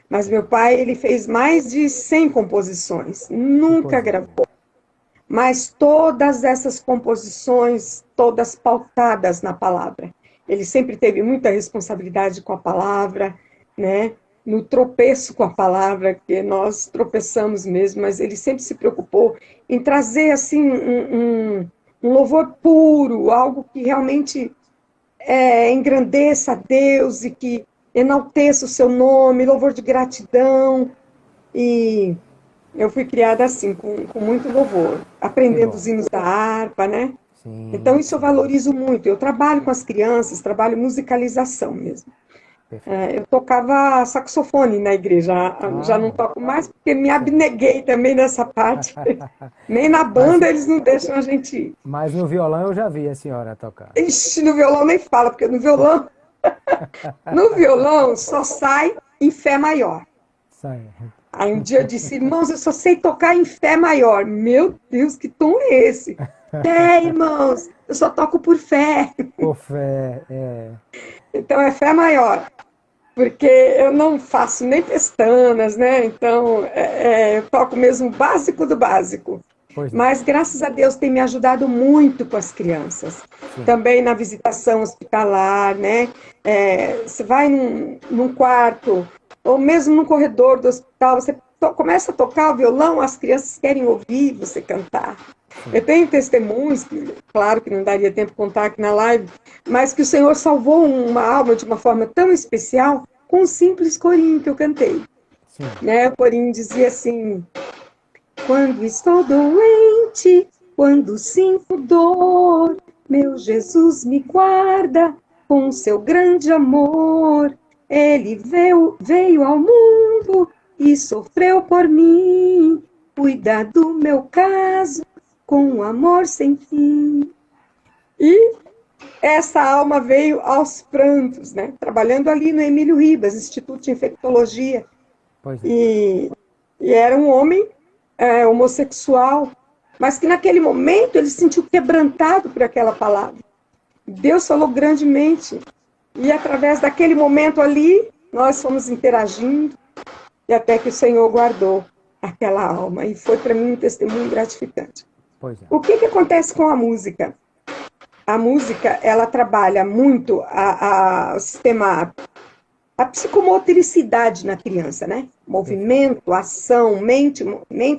mas meu pai ele fez mais de 100 composições, que nunca coisa gravou. boa. Mas todas essas composições, todas pautadas na palavra. Ele sempre teve muita responsabilidade com a palavra, né? No tropeço com a palavra, que nós tropeçamos mesmo, mas ele sempre se preocupou em trazer assim um louvor puro, algo que realmente engrandeça a Deus e que enalteça o seu nome, louvor de gratidão. E eu fui criada assim, com muito louvor, Que aprendendo bom. os hinos da harpa, né? Então, Sim, isso eu sim, valorizo muito. Eu trabalho com as crianças, trabalho musicalização mesmo. perfeito. Eu tocava saxofone na igreja, já não Ah, toco mais porque me certo. abneguei também nessa parte. Nem na Mas, banda eles não deixam a gente ir. mas no violão eu já vi a senhora tocar. Ixi, no violão nem fala, porque no violão só sai em fé maior. Certo. Aí um dia eu disse, irmãos, eu só sei tocar em fé maior. Meu Deus, que tom é esse? Irmãos, eu só toco por fé. Por fé, é. Então é fé maior, porque eu não faço nem pestanas, né? Então eu toco mesmo o básico do básico. Pois não. Mas graças a Deus tem me ajudado muito com as crianças. Sim, Também na visitação hospitalar, né? Você vai num quarto, ou mesmo no corredor do hospital, você começa a tocar o violão, as crianças querem ouvir você cantar. Eu sim. tenho testemunhos, que, claro que não daria tempo de contar aqui na live, mas que o Senhor salvou uma alma de uma forma tão especial com um simples corinho que eu cantei. Sim. Né? O corinho dizia assim: quando estou doente, quando sinto dor, meu Jesus me guarda com seu grande amor. Ele veio ao mundo e sofreu por mim, cuida do meu caso com amor sem fim. E essa alma veio aos prantos, né? Trabalhando ali no Emílio Ribas, Instituto de Infectologia. Pois é. E, e era um homem homossexual, mas que naquele momento ele se sentiu quebrantado por aquela palavra. Deus falou grandemente. E através daquele momento ali, nós fomos interagindo, e até que o Senhor guardou aquela alma. E foi para mim um testemunho gratificante. Pois é. O que acontece com a música? A música, ela trabalha muito o sistema, a psicomotricidade na criança, né? Perfeito. Movimento, ação, mente,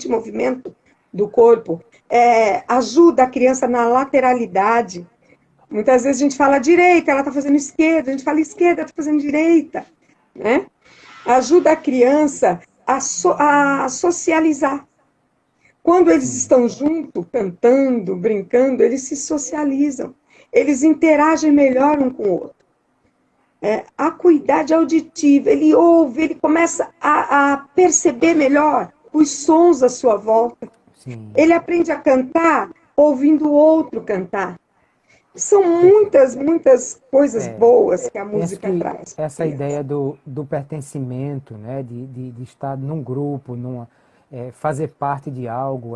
movimento do corpo. Ajuda a criança na lateralidade. Muitas vezes a gente fala direita, ela está fazendo esquerda, a gente fala esquerda, está fazendo direita, né? Ajuda a criança a socializar. Quando eles Sim. estão juntos, cantando, brincando, eles se socializam. Eles interagem melhor um com o outro. acuidade auditiva, ele ouve, ele começa a perceber melhor os sons à sua volta. Sim. Ele aprende a cantar ouvindo o outro cantar. São muitas coisas boas que a música traz. Essa ideia do pertencimento, né, de estar num grupo, fazer parte de algo,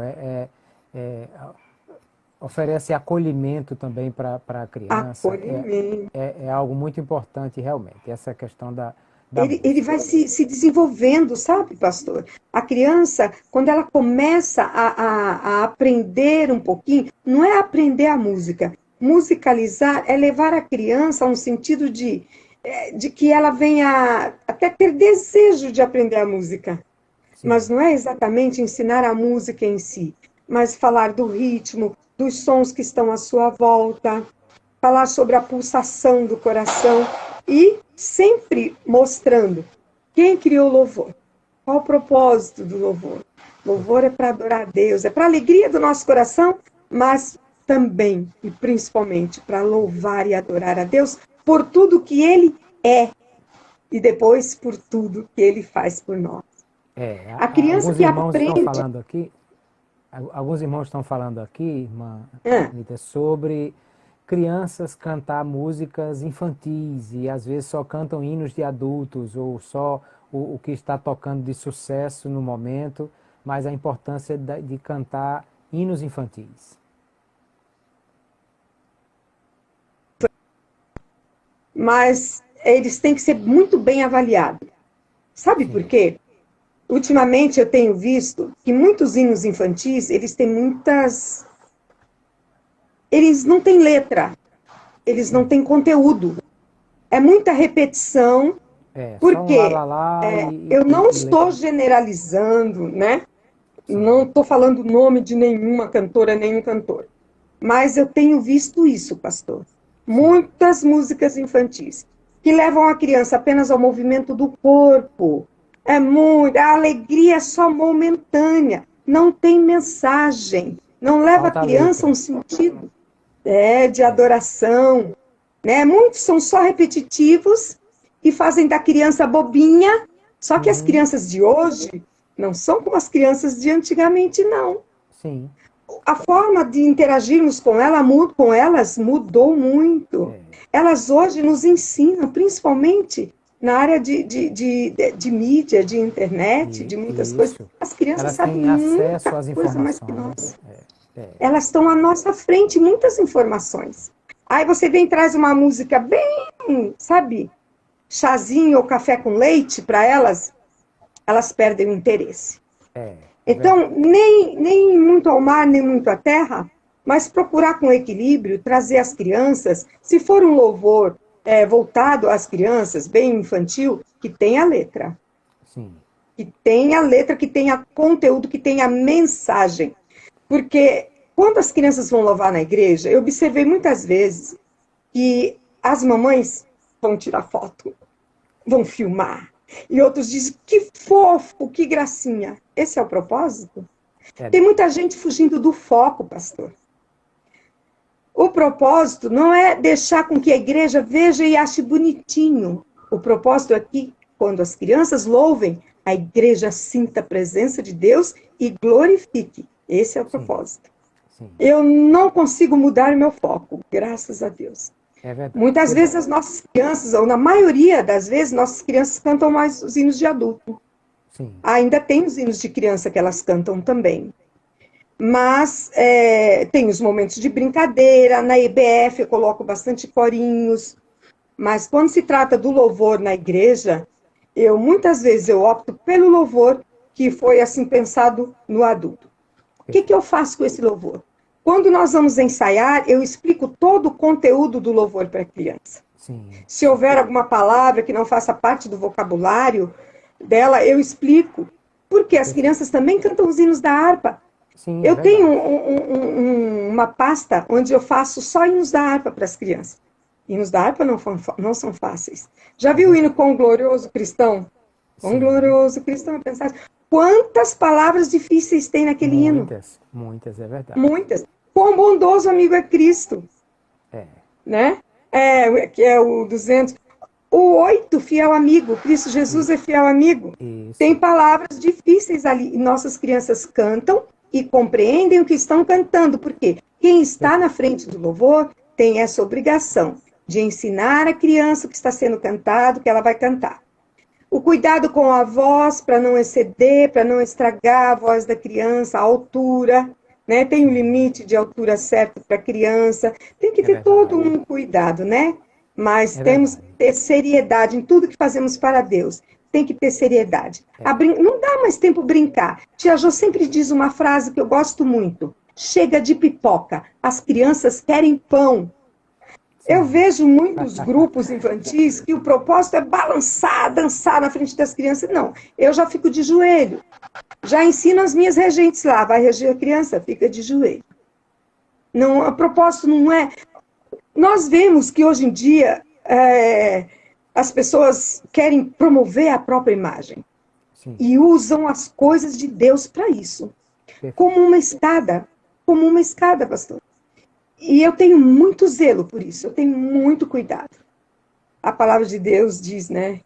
oferece acolhimento também para a criança. Acolhimento. É algo muito importante, realmente, essa questão da ele vai se desenvolvendo, sabe, pastor? A criança, quando ela começa a aprender um pouquinho, não é aprender a música. Musicalizar é levar a criança a um sentido de que ela venha até ter desejo de aprender a música. Sim. Mas não é exatamente ensinar a música em si, mas falar do ritmo, dos sons que estão à sua volta, falar sobre a pulsação do coração e sempre mostrando quem criou o louvor, qual o propósito do louvor. Louvor é para adorar a Deus, é para a alegria do nosso coração, mas também e principalmente para louvar e adorar a Deus por tudo que Ele é e depois por tudo que Ele faz por nós. A criança que aprende... Alguns irmãos estão falando aqui, irmã Anita, sobre crianças cantar músicas infantis e às vezes só cantam hinos de adultos ou só o que está tocando de sucesso no momento, mas a importância de cantar hinos infantis. Mas eles têm que ser muito bem avaliados. Sabe por quê? Ultimamente eu tenho visto que muitos hinos infantis, eles não têm letra, eles não têm conteúdo. É muita repetição, porque eu não estou generalizando, né? Não estou falando o nome de nenhuma cantora, nenhum cantor. Mas eu tenho visto isso, pastor. Muitas músicas infantis que levam a criança apenas ao movimento do corpo. A alegria é só momentânea, não tem mensagem, não leva a criança a um sentido de adoração. Né? Muitos são só repetitivos e fazem da criança bobinha, só que as crianças de hoje não são como as crianças de antigamente, não. Sim. A forma de interagirmos com elas mudou muito. Elas hoje nos ensinam, principalmente na área de mídia, de internet, de muitas coisas. As crianças sabem muita coisa mais que nós. Elas estão à nossa frente, muitas informações. Aí você vem e traz uma música bem, sabe, chazinho ou café com leite para elas, elas perdem o interesse. Então, nem muito ao mar, nem muito à terra, mas procurar com equilíbrio, trazer as crianças, se for um louvor voltado às crianças, bem infantil, que tenha letra. Sim. Que tenha letra, que tenha conteúdo, que tenha mensagem. Porque quando as crianças vão louvar na igreja, eu observei muitas vezes que as mamães vão tirar foto, vão filmar. E outros dizem, que fofo, que gracinha. Esse é o propósito? Tem muita gente fugindo do foco, pastor. O propósito não é deixar com que a igreja veja e ache bonitinho. O propósito é que, quando as crianças louvem, a igreja sinta a presença de Deus e glorifique. Esse é o propósito. Sim. Eu não consigo mudar o meu foco, graças a Deus. É verdade. Muitas vezes as nossas crianças, ou na maioria das vezes, nossas crianças cantam mais os hinos de adulto. Sim. Ainda tem os hinos de criança que elas cantam também. Mas tem os momentos de brincadeira, na EBF eu coloco bastante corinhos, mas quando se trata do louvor na igreja, muitas vezes eu opto pelo louvor que foi assim pensado no adulto. O que eu faço com esse louvor? Quando nós vamos ensaiar, eu explico todo o conteúdo do louvor para a criança. Sim. Se houver alguma palavra que não faça parte do vocabulário dela, eu explico. Porque as crianças também cantam os hinos da harpa. Sim, eu tenho uma pasta onde eu faço só hinos da harpa para as crianças. Hinos da harpa não são fáceis. Já viu o hino Quão Glorioso Cristão? Quão Glorioso Cristão, pensar. Quantas palavras difíceis tem naquele hino? Muitas, é verdade. Muitas. Quão bondoso amigo é Cristo. Né? Que é o 200. O 8, fiel amigo. Cristo Jesus é fiel amigo. Isso. Tem palavras difíceis ali. Nossas crianças cantam e compreendem o que estão cantando. Por quê? Quem está na frente do louvor tem essa obrigação de ensinar a criança o que está sendo cantado, que ela vai cantar. O cuidado com a voz, para não exceder, para não estragar a voz da criança, a altura, né? Tem um limite de altura certo para a criança. Tem que ter todo um cuidado, né? Mas temos que ter seriedade em tudo que fazemos para Deus. Tem que ter seriedade. Não dá mais tempo brincar. Tia Jô sempre diz uma frase que eu gosto muito. Chega de pipoca. As crianças querem pão. Eu vejo muitos grupos infantis que o propósito é balançar, dançar na frente das crianças. Não, eu já fico de joelho. Já ensino as minhas regentes lá. Vai reger a criança, fica de joelho. Não, o propósito não é... Nós vemos que hoje em dia as pessoas querem promover a própria imagem. Sim. E usam as coisas de Deus para isso. Como uma escada, pastor. E eu tenho muito zelo por isso, eu tenho muito cuidado. A palavra de Deus diz, né,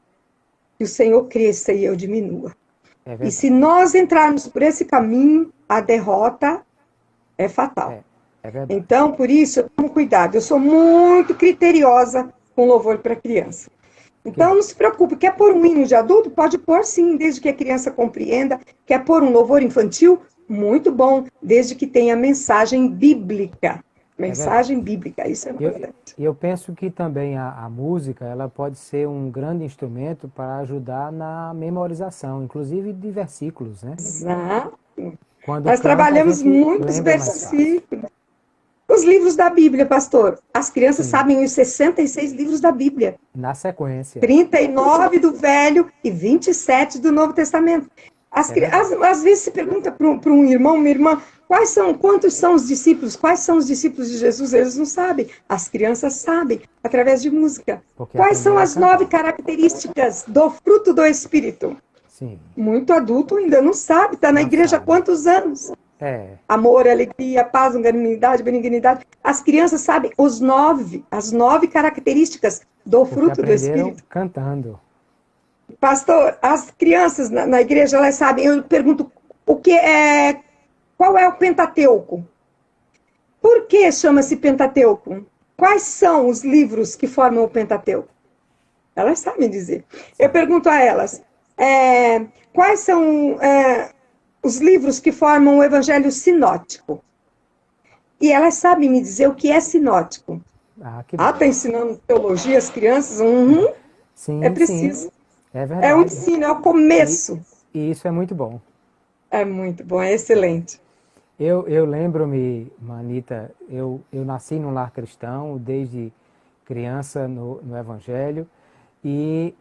que o Senhor cresça e eu diminua. E se nós entrarmos por esse caminho, a derrota é fatal. Então, por isso, eu tomo cuidado. Eu sou muito criteriosa com louvor para criança. Então, não se preocupe. Quer pôr um hino de adulto? Pode pôr sim, desde que a criança compreenda. Quer pôr um louvor infantil? Muito bom, desde que tenha mensagem bíblica. Mensagem bíblica, isso é importante. Eu penso que também a música ela pode ser um grande instrumento para ajudar na memorização, inclusive de versículos, né? Exato. Nós trabalhamos muitos versículos. Os livros da Bíblia, pastor. As crianças sabem os 66 livros da Bíblia. Na sequência. 39 do Velho e 27 do Novo Testamento. Às vezes se pergunta para um irmão, uma irmã, quantos são os discípulos? Quais são os discípulos de Jesus? Eles não sabem. As crianças sabem, através de música. Quais são as 9 características do fruto do Espírito? Sim. Muito adulto ainda não sabe. Está na igreja há quantos anos? Amor, alegria, paz, longanimidade, benignidade. As crianças sabem as 9 características do fruto do Espírito. Cantando. Pastor, as crianças na igreja, elas sabem. Eu pergunto, qual é o Pentateuco? Por que chama-se Pentateuco? Quais são os livros que formam o Pentateuco? Elas sabem dizer. Eu pergunto a elas, quais são os livros que formam o Evangelho sinótico? E elas sabem me dizer o que é sinótico. Tá ensinando teologia às crianças? Sim, é preciso. Sim. É verdade. É o ensino, é o começo. E isso é muito bom. É muito bom, é excelente. Eu lembro-me, Manita, eu nasci num lar cristão desde criança no Evangelho e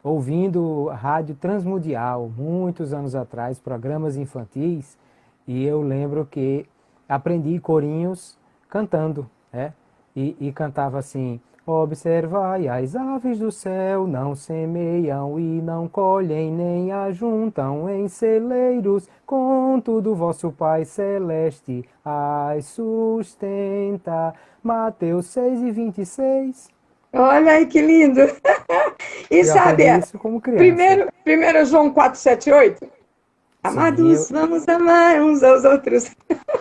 ouvindo rádio transmundial, muitos anos atrás, programas infantis, e eu lembro que aprendi corinhos cantando, né? E cantava assim: observai as aves do céu, não semeiam e não colhem, nem ajuntam em celeiros, contudo vosso Pai Celeste as sustenta. Mateus 6:26. Olha aí que lindo! E sabe, isso como criança. Primeiro João 4:7-8. Amados, vamos amar uns aos outros.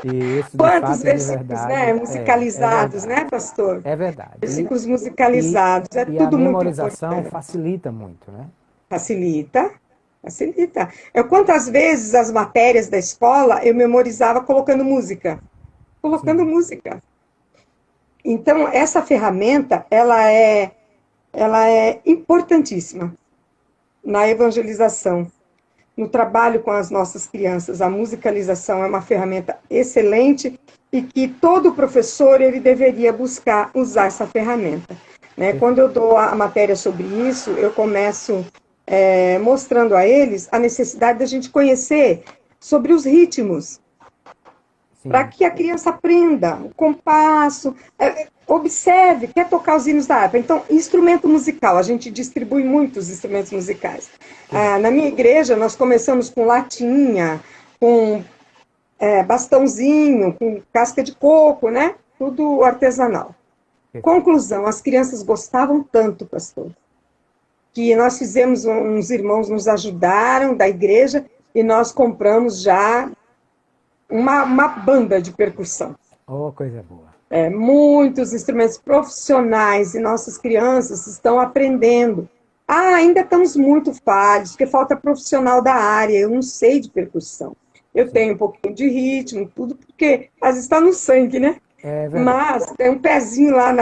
Isso, Quantos versículos, né, musicalizados, né, pastor? É verdade. Versículos musicalizados, tudo muito importante. E a memorização facilita muito, né? Facilita. Quantas vezes as matérias da escola eu memorizava colocando música. Música. Então, essa ferramenta, ela é importantíssima na evangelização. No trabalho com as nossas crianças, a musicalização é uma ferramenta excelente e que todo professor ele deveria buscar usar essa ferramenta. Né? Quando eu dou a matéria sobre isso, eu começo mostrando a eles a necessidade da gente conhecer sobre os ritmos, para que a criança aprenda o compasso, observe, quer tocar os hinos da harpa. Então, instrumento musical, a gente distribui muitos instrumentos musicais. Na minha igreja, nós começamos com latinha, com bastãozinho, com casca de coco, né? Tudo artesanal. Conclusão, as crianças gostavam tanto, pastor, que nós fizemos, uns irmãos nos ajudaram da igreja, e nós compramos já uma banda de percussão. Oh, coisa boa. Muitos instrumentos profissionais, e nossas crianças estão aprendendo. Ainda estamos muito falhos, porque falta profissional da área, eu não sei de percussão. Eu tenho um pouquinho de ritmo, tudo, porque às vezes está no sangue, né? É verdade. Mas tem um pezinho lá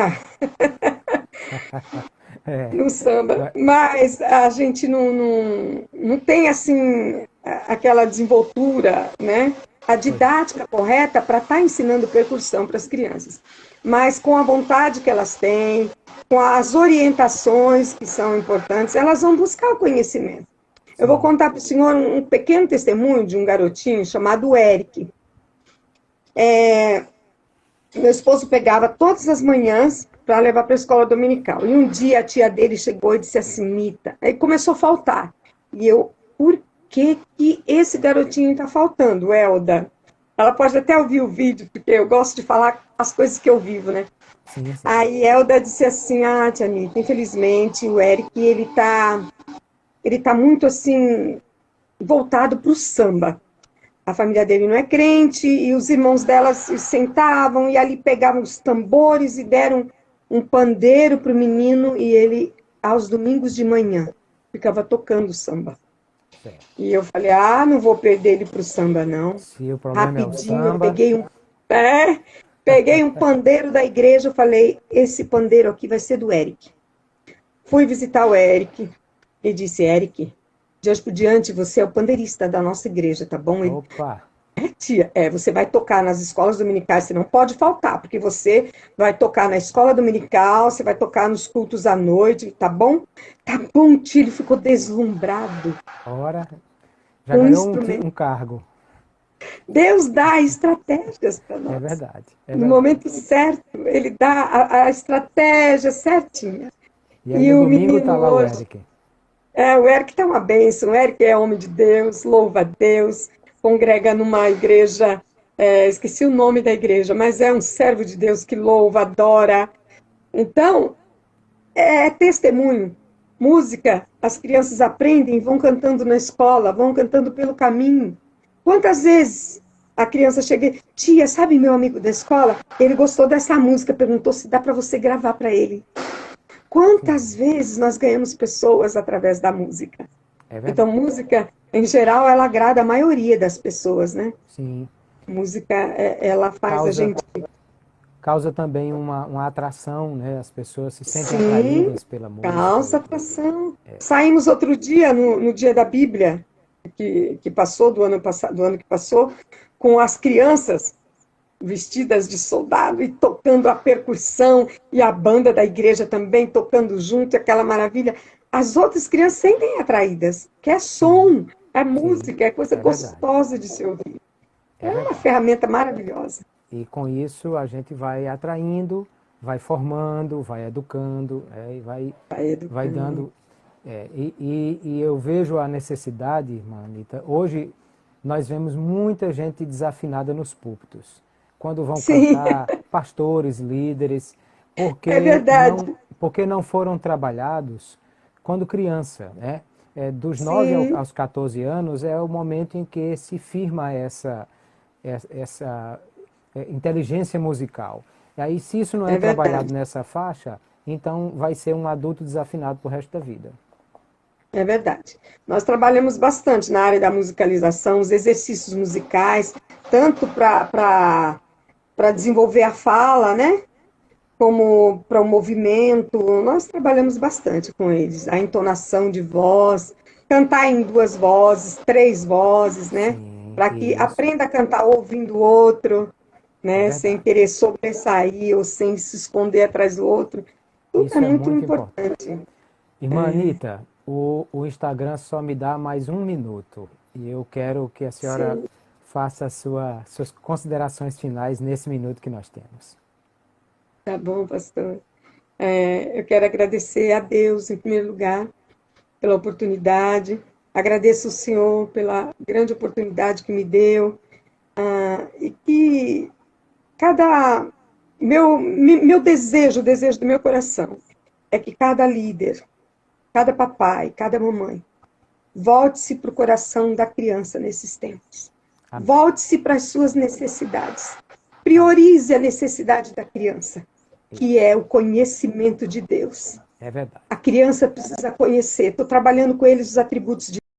no samba. Mas a gente não tem, assim, aquela desenvoltura, né? A didática correta para estar ensinando percussão para as crianças. Mas com a vontade que elas têm, com as orientações que são importantes, elas vão buscar o conhecimento. Eu vou contar para o senhor um pequeno testemunho de um garotinho chamado Eric. Meu esposo pegava todas as manhãs para levar para a escola dominical. E um dia a tia dele chegou e disse assim, Mita, aí começou a faltar. E eu, por que esse garotinho está faltando, Elda? Ela pode até ouvir o vídeo, porque eu gosto de falar as coisas que eu vivo, né? Sim, sim. Aí Elda disse assim, tia Mita, infelizmente o Eric, ele tá muito assim, voltado para o samba. A família dele não é crente, e os irmãos dela se sentavam e ali pegavam os tambores e deram um pandeiro para o menino, e ele, aos domingos de manhã, ficava tocando samba. Certo. E eu falei, não vou perder ele para o samba, não. Se o problema Rapidinho, é o samba... eu peguei um pandeiro da igreja, eu falei, esse pandeiro aqui vai ser do Eric. Fui visitar o Eric e disse, Eric, de hoje por diante você é o pandeirista da nossa igreja, tá bom? Opa! Tia, você vai tocar nas escolas dominicais, você não pode faltar, porque você vai tocar na escola dominical, você vai tocar nos cultos à noite, tá bom? Tá bom, tio, ele ficou deslumbrado. Ora, já ganhou um cargo. Deus dá estratégias para nós. É verdade. No momento certo, ele dá a estratégia certinha. E aí no domingo está lá o Eric. O Eric está uma bênção, o Eric é homem de Deus, louva a Deus, congrega numa igreja, esqueci o nome da igreja, mas é um servo de Deus que louva, adora. Então, é testemunho. Música, as crianças aprendem, vão cantando na escola, vão cantando pelo caminho. Quantas vezes a criança chega, tia, sabe meu amigo da escola? Ele gostou dessa música, perguntou se dá para você gravar para ele. Quantas vezes nós ganhamos pessoas através da música? Então, música, em geral, ela agrada a maioria das pessoas, né? Sim. Música, ela faz a gente... Causa também uma atração, né? As pessoas se sentem atraídas pela música. Causa atração. Saímos outro dia, no dia da Bíblia, que passou, do ano que passou, com as crianças vestidas de soldado e tocando a percussão, e a banda da igreja também tocando junto, aquela maravilha. As outras crianças sentem atraídas, que é som, é música, é coisa gostosa de se ouvir. É uma ferramenta maravilhosa. E com isso a gente vai atraindo, vai formando, vai educando, e vai dando... E eu vejo a necessidade, irmã Anita, hoje nós vemos muita gente desafinada nos púlpitos. Quando vão cantar, pastores, líderes, porque não foram trabalhados quando criança, né? Dos 9 aos 14 anos é o momento em que se firma essa inteligência musical. E aí, se isso não é trabalhado nessa faixa, então vai ser um adulto desafinado para o resto da vida. É verdade. Nós trabalhamos bastante na área da musicalização, os exercícios musicais, tanto para desenvolver a fala, né? Como para o movimento. Nós trabalhamos bastante com eles. A entonação de voz, cantar em 2 vozes, 3 vozes, né? Para que aprenda a cantar ouvindo o outro, né? Sem querer sobressair ou sem se esconder atrás do outro. Tudo é muito importante. Irmã Anita, o Instagram só me dá mais 1 minuto. E eu quero que a senhora faça as suas considerações finais nesse minuto que nós temos. Tá bom, pastor. Eu quero agradecer a Deus, em primeiro lugar, pela oportunidade. Agradeço ao Senhor pela grande oportunidade que me deu. E que meu desejo, o desejo do meu coração, é que cada líder cada papai, cada mamãe, volte-se para o coração da criança nesses tempos. Volte-se para as suas necessidades. Priorize a necessidade da criança, que é o conhecimento de Deus. É verdade. A criança precisa conhecer. Estou trabalhando com eles os atributos